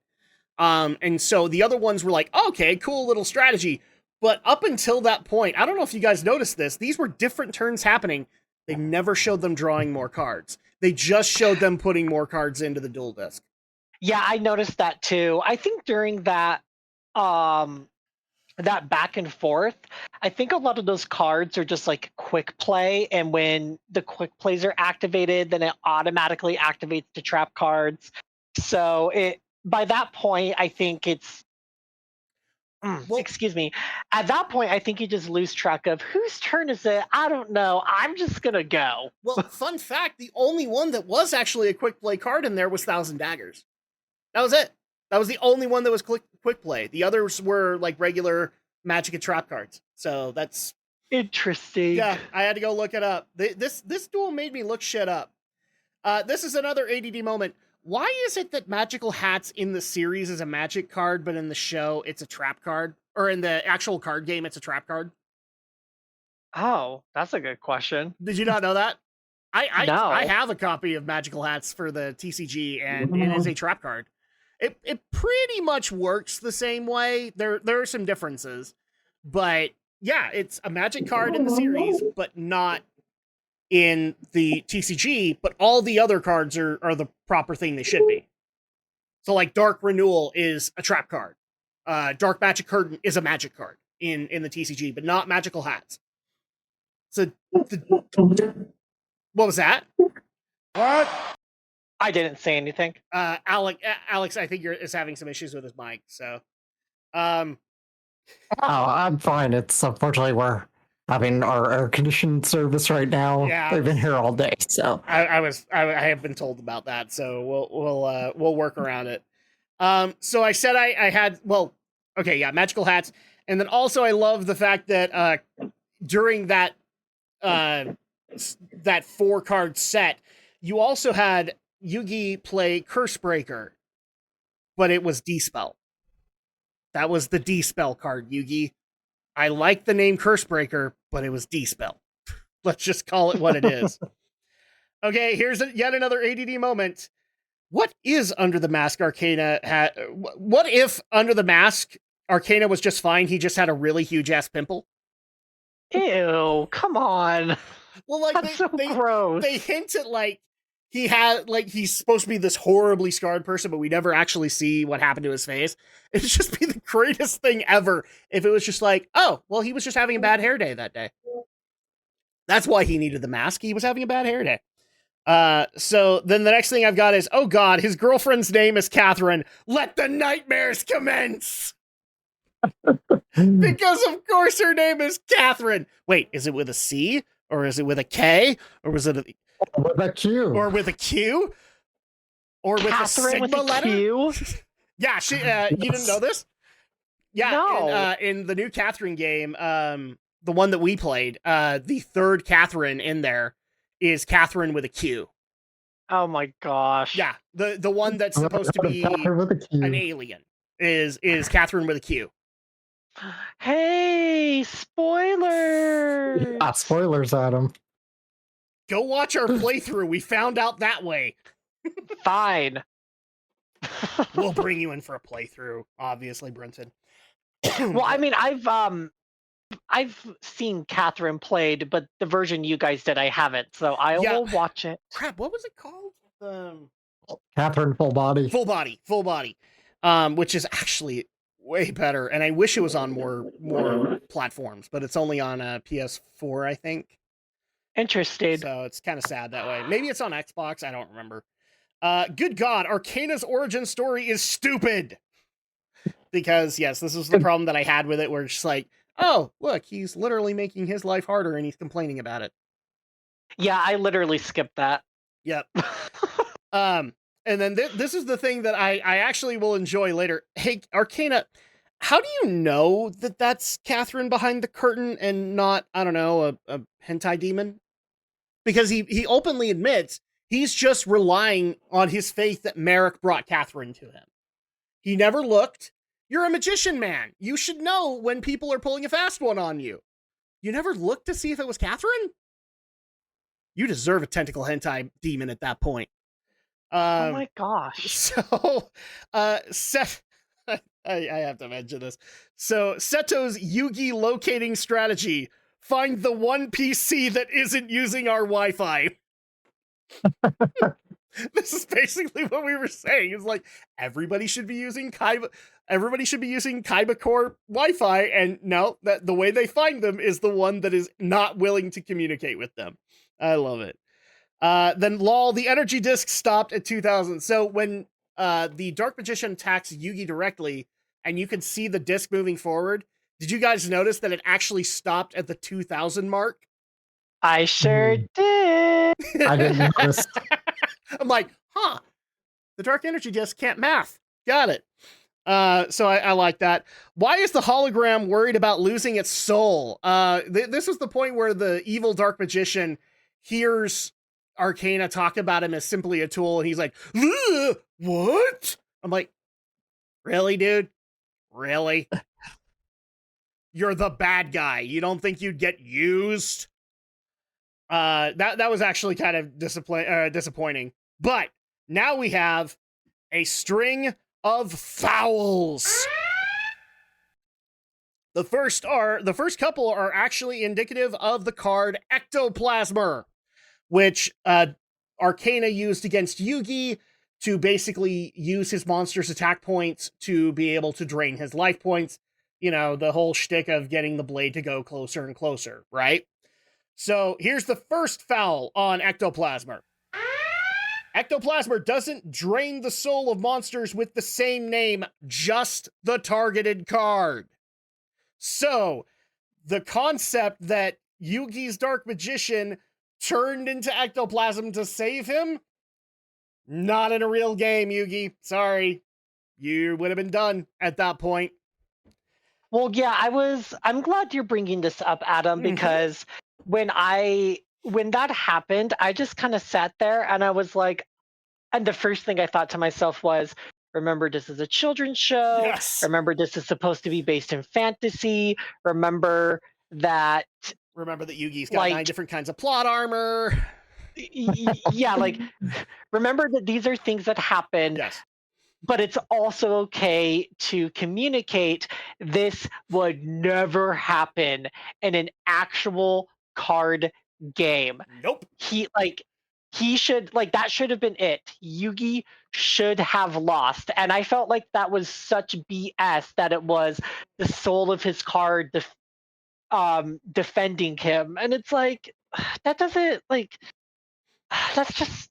And so the other ones were like, okay, cool little strategy. But up until that point, I don't know if you guys noticed this, these were different turns happening. They never showed them drawing more cards. They just showed them putting more cards into the dual disc. Yeah, I noticed that too. I think during that that back and forth, I think a lot of those cards are just like quick play, and when the quick plays are activated, then it automatically activates the trap cards. So by that point, I think it's Well- excuse me. At that point, I think you just lose track of whose turn is it. I don't know. I'm just gonna go. Well, fun fact, the only one that was actually a quick play card in there was Thousand Daggers. That was it. That was the only one that was quick play. The others were like regular Magic and Trap cards. So that's Interesting. yeah. I had to go look it up. This duel made me look shit up. This is another ADD moment. Why is it that Magical Hats in the series is a Magic card, but in the show it's a Trap card, or in the actual card game it's a Trap card? Oh, that's a good question. Did you not know that? No. I have a copy of Magical Hats for the TCG, and it is a Trap card. It pretty much works the same way. There are some differences, but yeah, it's a Magic card in the series, but not in the TCG. But all the other cards are the proper thing they should be. So, like Dark Renewal is a Trap card. Dark Magic Curtain is a Magic card in the TCG, but not Magical Hats. So, what was that? What? I didn't say anything. Alex, I think is having some issues with his mic. So, Oh, I'm fine. It's unfortunately we're having our air conditioned service right now. Yeah. They've been here all day, so I have been told about that. So we'll work around it. So I said I had, well, okay, yeah, Magical Hats, and then also I love the fact that during that 4-card set, you also had Yugi play Cursebreaker, but it was D-Spell. That was the D-Spell card, Yugi. I like the name Cursebreaker, but it was D-Spell. Let's just call it what it is. Okay, here's yet another ADD moment. What is Under the Mask Arkana? What if Under the Mask Arkana was just fine? He just had a really huge ass pimple. Ew, come on. Well, like That's so gross. They hint at like he's supposed to be this horribly scarred person, but we never actually see what happened to his face. It'd just be the greatest thing ever if it was just like, oh, well, he was just having a bad hair day that day. That's why he needed the mask. He was having a bad hair day. So then the next thing I've got is, oh God, his girlfriend's name is Catherine. Let the nightmares commence. Because of course her name is Catherine. Wait, is it with a C or is it with a K or was it with a Q or with a Q or with Catherine a Sigma with a letter? Q? Yeah, she. You didn't know this? Yeah, No. in the new Catherine game, the one that we played, the third Catherine in there is Catherine with a Q. Oh my gosh. Yeah, the one that's supposed to be an alien is Catherine with a Q. Hey, spoilers! Ah, spoilers, Adam. Go watch our playthrough. We found out that way. Fine. We'll bring you in for a playthrough, obviously, Brenton. Well, I mean, I've seen Catherine played, but the version you guys did, I haven't. So I will watch it. Crap, what was it called? Catherine Full Body. Full Body. Which is actually way better, and I wish it was on more platforms, but it's only on PS4, I think. Interested. So it's kind of sad that way. Maybe it's on Xbox. I don't remember. Good God, Arkana's origin story is stupid. Because yes, this is the problem that I had with it, where it's just like, oh, look, he's literally making his life harder, and he's complaining about it. Yeah, I literally skipped that. Yep. And then this is the thing that I actually will enjoy later. Hey, Arkana, how do you know that that's Catherine behind the curtain and not, I don't know, a hentai demon? Because he openly admits he's just relying on his faith that Merrick brought Catherine to him. He never looked. You're a magician, man. You should know when people are pulling a fast one on you. You never looked to see if it was Catherine? You deserve a tentacle hentai demon at that point. Oh my gosh. So, Seth, I have to mention this. So, Seto's Yugi locating strategy: find the one PC that isn't using our Wi-Fi. This is basically what we were saying. It's like everybody should be using Kaiba. Everybody should be using Kaiba Core Wi-Fi, and no, that the way they find them is the one that is not willing to communicate with them. I love it. Then lol, the energy disc stopped at 2000. So when the Dark Magician attacks Yugi directly and you could see the disc moving forward. Did you guys notice that it actually stopped at the 2000 mark? I sure did. I didn't notice. I'm like, huh, the dark energy disc can't math. Got it. So I like that. Why is the hologram worried about losing its soul? This was the point where the evil dark magician hears Arkana talk about him as simply a tool, and he's like, what? I'm like, really, dude? Really? You're the bad guy. You don't think you'd get used? That was actually kind of disappointing. But now we have a string of fouls. The first couple are actually indicative of the card Ectoplasmer, which Arkana used against Yugi to basically use his monster's attack points to be able to drain his life points. You know, the whole shtick of getting the blade to go closer and closer, right? So here's the first foul on Ectoplasmer. Ectoplasmer doesn't drain the soul of monsters with the same name, just the targeted card. So, the concept that Yugi's Dark Magician turned into ectoplasm to save him? Not in a real game, Yugi. Sorry. You would have been done at that point. Well, yeah, I'm glad you're bringing this up, Adam, because when that happened, I just kind of sat there and I was like, and the first thing I thought to myself was, remember, this is a children's show. Yes. Remember, this is supposed to be based in fantasy. Remember that Yugi's got 9 different kinds of plot armor. Yeah, like, remember that these are things that happen. Yes. But it's also okay to communicate this would never happen in an actual card game. Nope. He should, like, that should have been it. Yugi should have lost. And I felt like that was such BS that it was the soul of his card defending him. And it's like, that doesn't, like, that's just,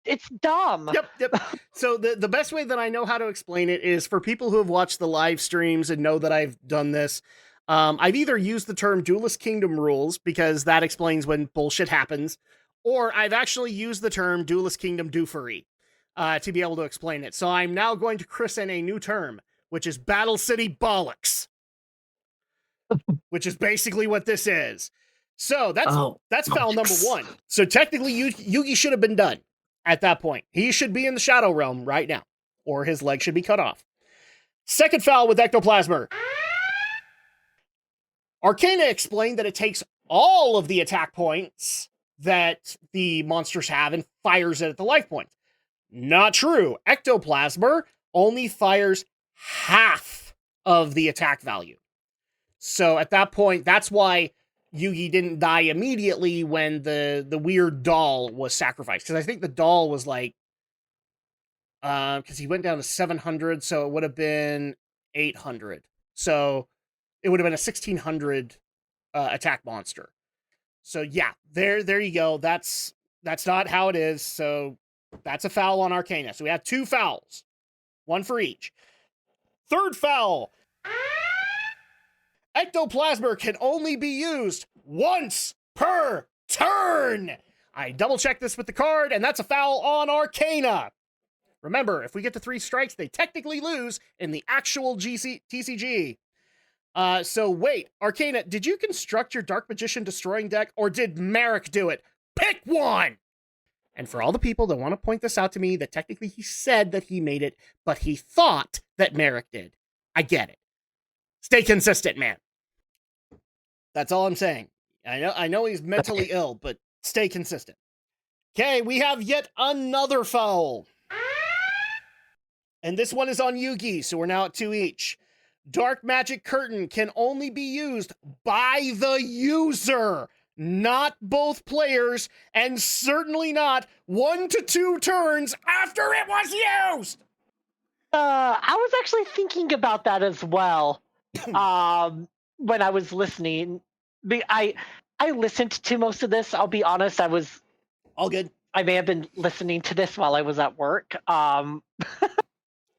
it's dumb. Yep. So the best way that I know how to explain it is for people who have watched the live streams and know that I've done this. I've either used the term Duelist Kingdom rules because that explains when bullshit happens, or I've actually used the term Duelist Kingdom doofery to be able to explain it. So I'm now going to christen a new term, which is Battle City Bollocks, which is basically what this is. So that's foul number 1. So technically, Yugi should have been done at that point. He should be in the Shadow Realm right now, or his leg should be cut off. Second foul with Ectoplasmer. Arkana explained that it takes all of the attack points that the monsters have and fires it at the life points. Not true. Ectoplasmer only fires half of the attack value. So at that point, that's why Yugi didn't die immediately when the weird doll was sacrificed. Because I think the doll was like, because he went down to 700, so it would have been 800. So it would have been a 1600 attack monster. So yeah, there you go. That's not how it is. So that's a foul on Arkana. So we have 2 fouls, 1 for each. Third foul. Ectoplasmer can only be used once per turn. I double-checked this with the card, and that's a foul on Arkana. Remember, if we get to 3 strikes, they technically lose in the actual TCG. So wait, Arkana, did you construct your Dark Magician destroying deck, or did Merrick do it? Pick one! And for all the people that want to point this out to me, that technically he said that he made it, but he thought that Merrick did. I get it. Stay consistent, man. That's all I'm saying. I know he's mentally ill, but stay consistent. Okay, we have yet another foul. And this one is on Yugi, so we're now at 2 each. Dark Magic Curtain can only be used by the user, not both players, and certainly not 1 to 2 turns after it was used. I was actually thinking about that as well. When I was listening, I listened to most of this. I'll be honest, I was all good. I may have been listening to this while I was at work.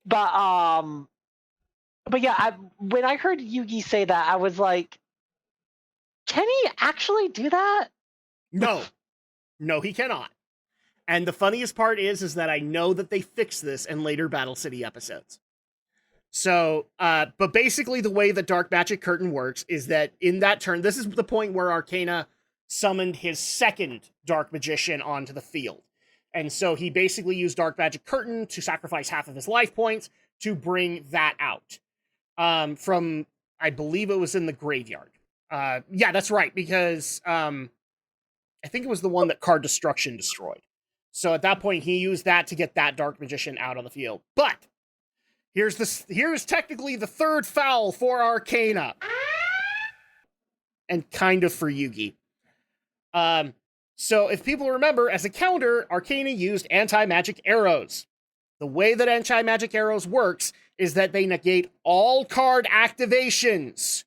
But But yeah, when I heard Yugi say that, I was like, can he actually do that? No. No, he cannot. And the funniest part is that I know that they fix this in later Battle City episodes. So, but basically the way the Dark Magic Curtain works is that in that turn, this is the point where Arkana summoned his second Dark Magician onto the field. And so he basically used Dark Magic Curtain to sacrifice half of his life points to bring that out. From, I believe it was in the graveyard. Yeah, that's right, because I think it was the one that Card Destruction destroyed. So at that point, he used that to get that Dark Magician out on the field. But here's technically the third foul for Arkana. And kind of for Yugi. So if people remember, as a counter, Arkana used anti-magic arrows. The way that anti-magic arrows works is that they negate all card activations.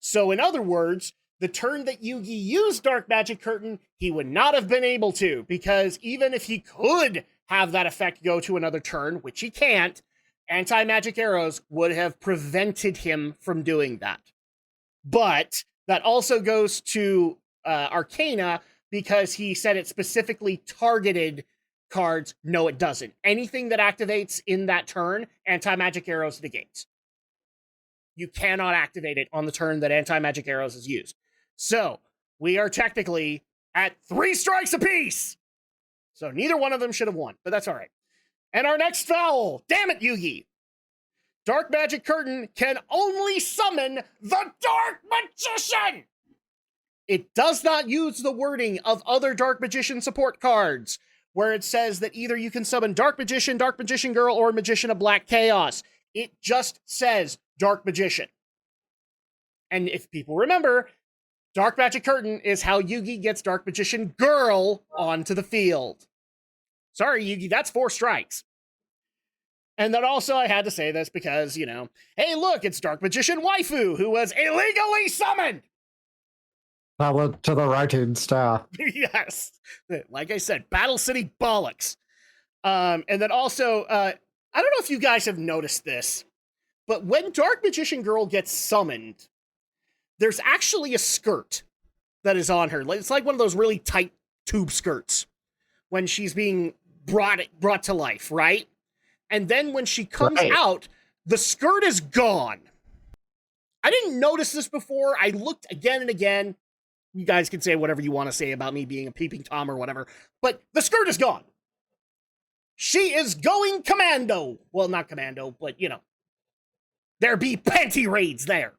So in other words, the turn that Yugi used Dark Magic Curtain, he would not have been able to, because even if he could have that effect go to another turn, which he can't, anti-magic arrows would have prevented him from doing that. But that also goes to Arkana, because he said it specifically targeted cards. No, it doesn't. Anything that activates in that turn, anti-magic arrows negates. You cannot activate it on the turn that anti-magic arrows is used. So, we are technically at 3 strikes apiece! So neither one of them should have won, but that's all right. And our next foul, damn it, Yugi! Dark Magic Curtain can only summon the Dark Magician! It does not use the wording of other Dark Magician support cards, where it says that either you can summon Dark Magician Girl, or Magician of Black Chaos. It just says Dark Magician. And if people remember, Dark Magic Curtain is how Yugi gets Dark Magician Girl onto the field. Sorry, Yugi, that's 4 strikes. And then also I had to say this because, you know, hey, look, it's Dark Magician Waifu, who was illegally summoned! Salute to the writing staff. Yes. Like I said, Battle City bollocks. And then also, I don't know if you guys have noticed this, but when Dark Magician Girl gets summoned, there's actually a skirt that is on her. It's like one of those really tight tube skirts when she's being brought to life, right? And then when she comes out, the skirt is gone. I didn't notice this before. I looked again and again. You guys can say whatever you want to say about me being a peeping Tom or whatever, but the skirt is gone. She is going commando. Well, not commando, but you know, there be panty raids there.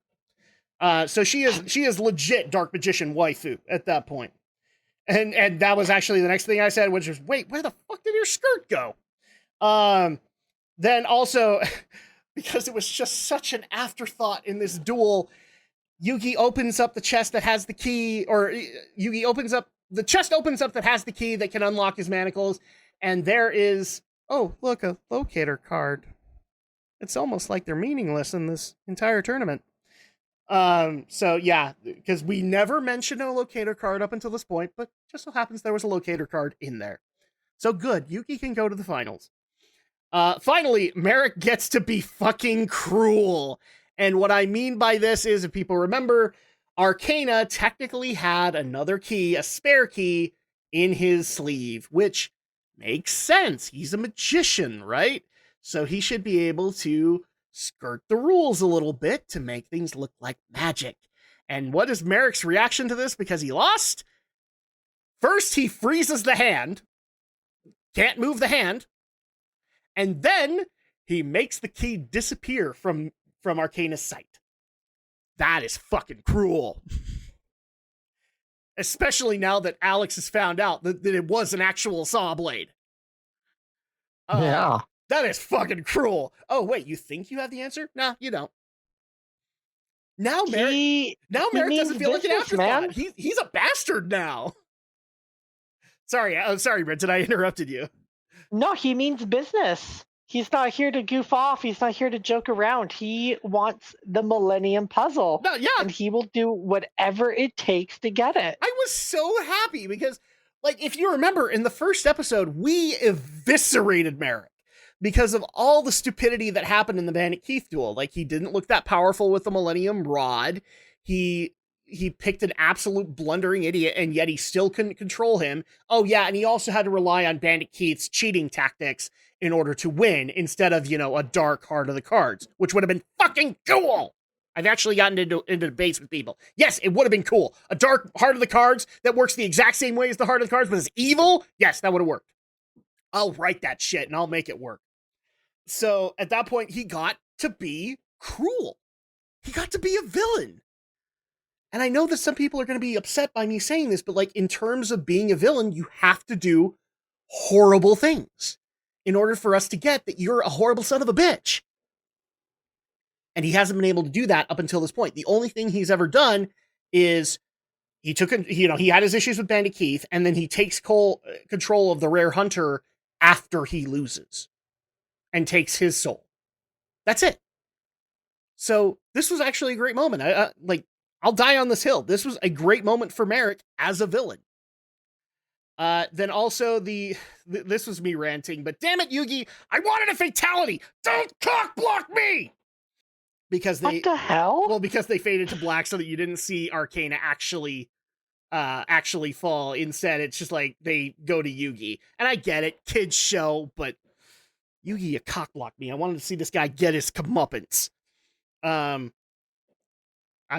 So she is legit Dark Magician waifu at that point. And that was actually the next thing I said, which was, wait, where the fuck did your skirt go? Then also, because it was just such an afterthought in this duel, Yugi opens up the chest that has the key, or the chest opens up that has the key that can unlock his manacles, and there is, oh, look, a locator card. It's almost like they're meaningless in this entire tournament. So yeah, because we never mentioned a locator card up until this point, but just so happens there was a locator card in there. So good, Yugi can go to the finals. Finally, Merrick gets to be fucking cruel. And what I mean by this is, if people remember, Arkana technically had another key, a spare key, in his sleeve, which makes sense. He's a magician, right? So he should be able to skirt the rules a little bit to make things look like magic. And what is Merrick's reaction to this because he lost? First, he freezes the hand. Can't move the hand. And then he makes the key disappear from Arkana's sight. That is fucking cruel. Especially now that Alex has found out that it was an actual saw blade. Yeah. That is fucking cruel. Oh, wait, you think you have the answer? No, you don't. Now Merrick doesn't feel like an afterthought. He's a bastard now. Sorry, Brent, I interrupted you. No, he means business. He's not here to goof off. He's not here to joke around. He wants the Millennium Puzzle. No, yeah. And he will do whatever it takes to get it. I was so happy because, like, if you remember, in the first episode, we eviscerated Merrick. because of all the stupidity that happened in the Bandit Keith duel. Like, he didn't look that powerful with the Millennium Rod. He picked an absolute blundering idiot, and yet he still couldn't control him. Oh yeah, and he also had to rely on Bandit Keith's cheating tactics in order to win, instead of, a dark Heart of the Cards, which would have been fucking cool. I've actually gotten into debates with people. Yes, it would have been cool. A dark Heart of the Cards that works the exact same way as the Heart of the Cards, but is evil? Yes, that would have worked. I'll write that shit and I'll make it work. So at that point, he got to be cruel. He got to be a villain. And I know that some people are going to be upset by me saying this, but like, in terms of being a villain, you have to do horrible things in order for us to get that you're a horrible son of a bitch. And he hasn't been able to do that up until this point. The only thing he's ever done is he had his issues with Bandit Keith, and then he takes control of the Rare Hunter after he loses and takes his soul. That's it. So this was actually a great moment. I'll die on this hill. This was a great moment for Merrick as a villain. Then also this was me ranting, but damn it, Yugi, I wanted a fatality. Don't cock block me. Because what the hell? Well, because they faded to black so that you didn't see Arkana actually fall. Instead, it's just like they go to Yugi. And I get it, kids show, but Yugi, you cockblocked me. I wanted to see this guy get his comeuppance. I'm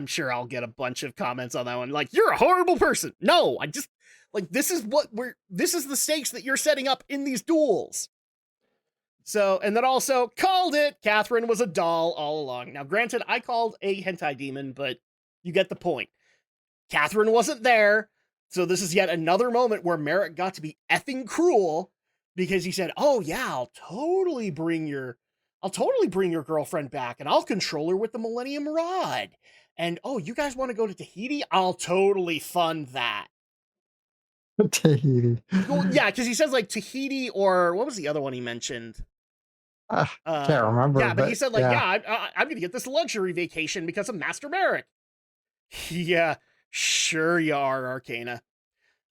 sure I'll get a bunch of comments on that one. Like, you're a horrible person. No, I just, like, this is the stakes that you're setting up in these duels. So, and then also, called it! Catherine was a doll all along. Now, granted, I called a hentai demon, but you get the point. Catherine wasn't there, so this is yet another moment where Merrick got to be effing cruel, because he said, oh yeah, I'll totally bring your girlfriend back, and I'll control her with the Millennium Rod. And, oh, you guys want to go to Tahiti? I'll totally fund that. Tahiti. Well, yeah, because he says, like, Tahiti, or what was the other one he mentioned? Can't remember. Yeah, but he said, like, I'm going to get this luxury vacation because of Master Merrick. Yeah, sure you are, Arkana.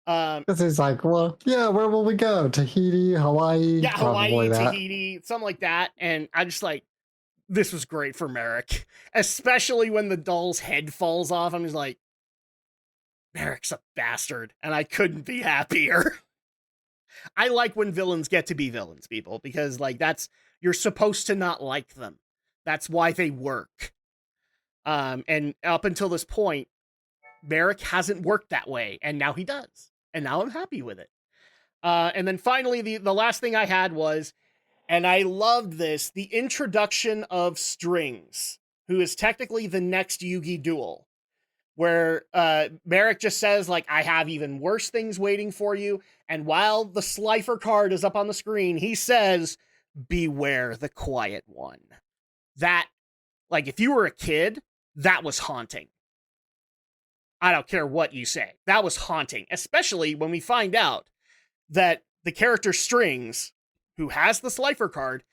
Because he's like, well, yeah, where will we go? Tahiti, Hawaii? Yeah, Hawaii, Tahiti, something like that. And I just like, this was great for Merrick. Especially when the doll's head falls off. I'm just like, Merrick's a bastard. And I couldn't be happier. I like when villains get to be villains, people. Because, like, you're supposed to not like them. That's why they work. And up until this point, Merrick hasn't worked that way. And now he does. And now I'm happy with it. And then finally, the last thing I had was, and I loved this, the introduction of Strings, who is technically the next Yugi duel, where Merrick just says, like, I have even worse things waiting for you. And while the Slifer card is up on the screen, he says, beware the quiet one. That, like, if you were a kid, that was haunting. I don't care what you say. That was haunting, especially when we find out that the character Strings, who has the Slifer card,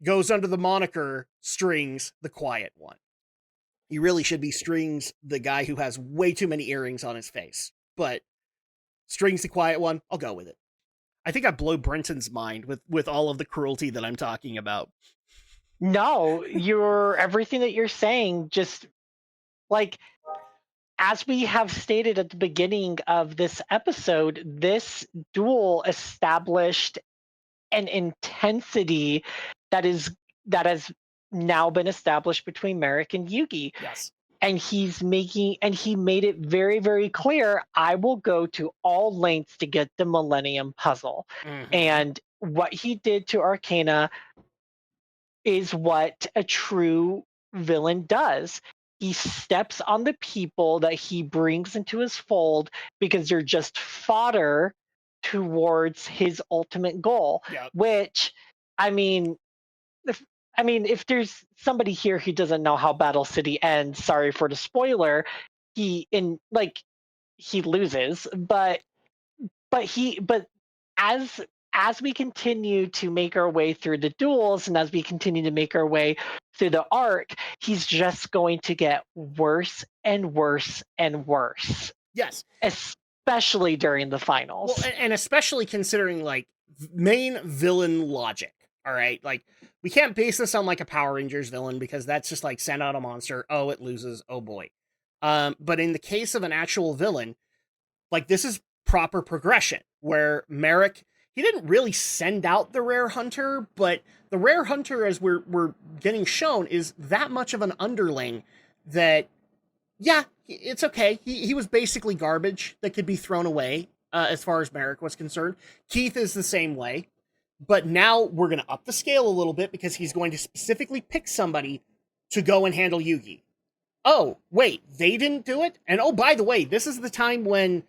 goes under the moniker Strings, the Quiet One. He really should be Strings, the guy who has way too many earrings on his face. But Strings, the Quiet One, I'll go with it. I think I blow Brenton's mind with all of the cruelty that I'm talking about. No, everything that you're saying, just like, as we have stated at the beginning of this episode, this duel established an intensity that has now been established between Merrick and Yugi. Yes. And he made it very, very clear, I will go to all lengths to get the Millennium Puzzle. Mm-hmm. And what he did to Arkana is what a true villain does. He steps on the people that he brings into his fold because they're just fodder towards his ultimate goal. Yep. Which, if there's somebody here who doesn't know how Battle City ends, sorry for the spoiler, he loses, but as we continue to make our way through the duels and as we continue to make our way through the arc, he's just going to get worse and worse and worse. Yes. Especially during the finals. Well, and especially considering, like, main villain logic. All right, like we can't base this on like a Power Rangers villain because that's just like send out a monster. Oh, it loses. Oh boy. But in the case of an actual villain, like this is proper progression where Merrick, he didn't really send out the rare hunter, but the rare hunter, as we're getting shown, is that much of an underling that, yeah, it's okay. He was basically garbage that could be thrown away as far as Merrick was concerned. Keith is the same way. But now we're going to up the scale a little bit because he's going to specifically pick somebody to go and handle Yugi. Oh, wait, they didn't do it? And oh, by the way, this is the time when,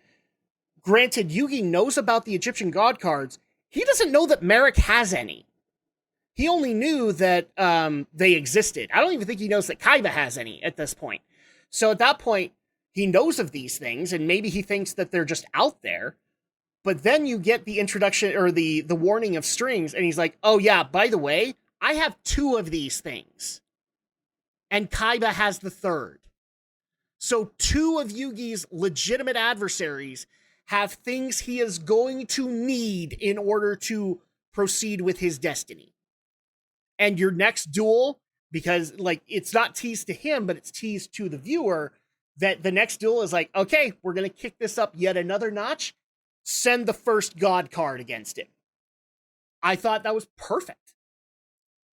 granted, Yugi knows about the Egyptian god cards. He doesn't know that Merrick has any. He only knew that they existed. I don't even think he knows that Kaiba has any at this point. So at that point, he knows of these things, and maybe he thinks that they're just out there. But then you get the introduction or the warning of strings, and he's like, oh yeah, by the way, I have 2 of these things. And Kaiba has the 3rd. So 2 of Yugi's legitimate adversaries have things he is going to need in order to proceed with his destiny. And your next duel, because like it's not teased to him, but it's teased to the viewer, that the next duel is like, okay, we're going to kick this up yet another notch. Send the first god card against him. I thought that was perfect.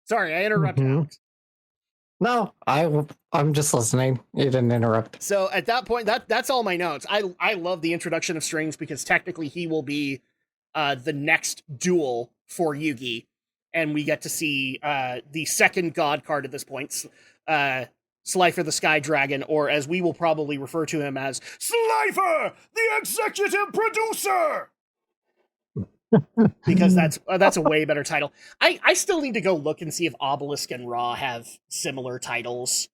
Sorry, I interrupted Alex. No, I'm just listening. You didn't interrupt. So at that point, that's all my notes. I love the introduction of strings because technically he will be the next duel for Yugi, and we get to see the second god card at this point, Slifer the Sky Dragon, or as we will probably refer to him as Slifer, the executive producer! Because that's a way better title. I still need to go look and see if Obelisk and Ra have similar titles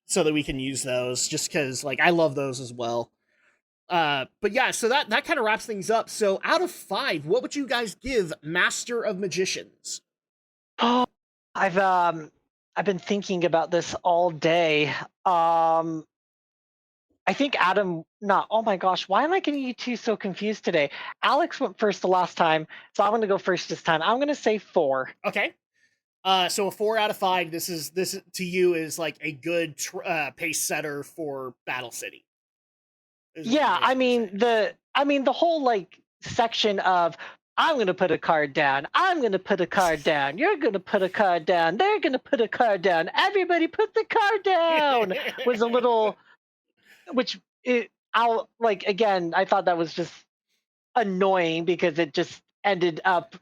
so that we can use those, just because like I love those as well. But yeah, so that kind of wraps things up. So out of 5, what would you guys give Master of Magicians? Oh, I've been thinking about this all day. I think Adam, oh my gosh, why am I getting you two so confused today? Alex went first the last time, so I'm going to go first this time. I'm going to say 4. Okay. So a 4 out of 5, this to you is like a good pace setter for Battle City. Yeah, I mean the whole like section of I'm going to put a card down. I'm going to put a card down. You're going to put a card down. They're going to put a card down. Everybody put the card down was a little, again, I thought that was just annoying because it just ended up,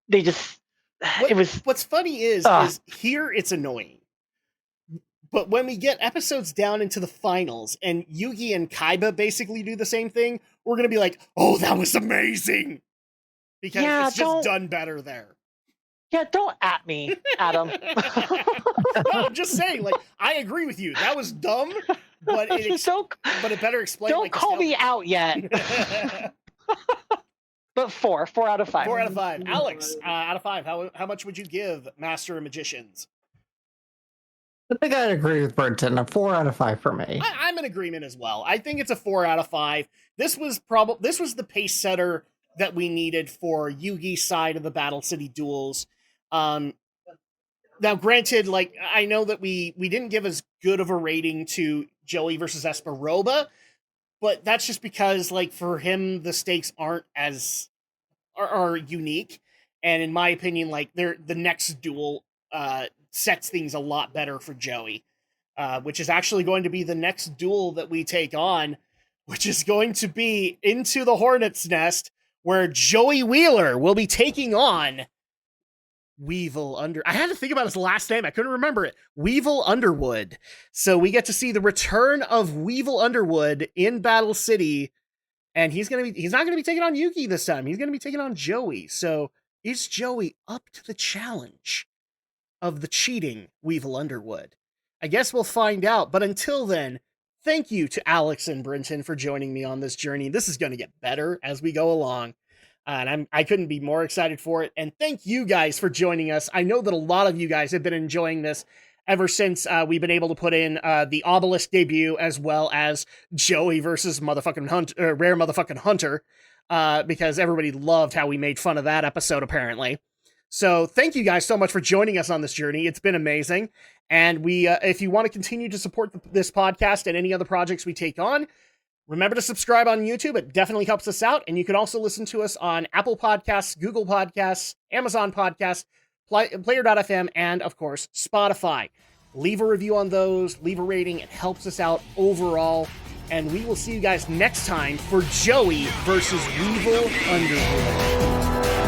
what's funny is here it's annoying. But when we get episodes down into the finals and Yugi and Kaiba basically do the same thing, we're going to be like, oh, that was amazing. Because it's just done better there. Yeah, don't at me, Adam. No, I'm just saying, like, I agree with you. That was dumb, but it better explains. Don't call me out yet. But 4 out of 5. 4 out of 5. Alex, out of 5, how much would you give Master of Magicians? I think I'd agree with Brenton. A 4 out of 5 for me. I'm in agreement as well. I think it's a 4 out of 5. This was the pace setter that we needed for Yugi's side of the Battle City duels. Now, granted, like I know that we didn't give as good of a rating to Joey versus Esperoba, but that's just because, like, for him the stakes aren't as are unique, and in my opinion, like the next duel sets things a lot better for Joey, which is actually going to be the next duel that we take on, which is going to be Into the Hornet's Nest, where Joey Wheeler will be taking on Weevil I had to think about his last name. I couldn't remember it. Weevil Underwood. So we get to see the return of Weevil Underwood in Battle City, and he's not going to be taking on Yugi this time. He's going to be taking on Joey. So is Joey up to the challenge of the cheating Weevil Underwood? I guess we'll find out. But until then, thank you to Alex and Brenton for joining me on this journey. This is going to get better as we go along. And I couldn't be more excited for it. And thank you guys for joining us. I know that a lot of you guys have been enjoying this ever since we've been able to put in the Obelisk debut, as well as Joey versus Rare Motherfucking Hunter, because everybody loved how we made fun of that episode, apparently. So thank you guys so much for joining us on this journey. It's been amazing. And if you want to continue to support this podcast and any other projects we take on, remember to subscribe on YouTube. It definitely helps us out. And you can also listen to us on Apple Podcasts, Google Podcasts, Amazon Podcasts, Player.fm, and of course, Spotify. Leave a review on those, leave a rating. It helps us out overall. And we will see you guys next time for Joey versus Weevil Underworld.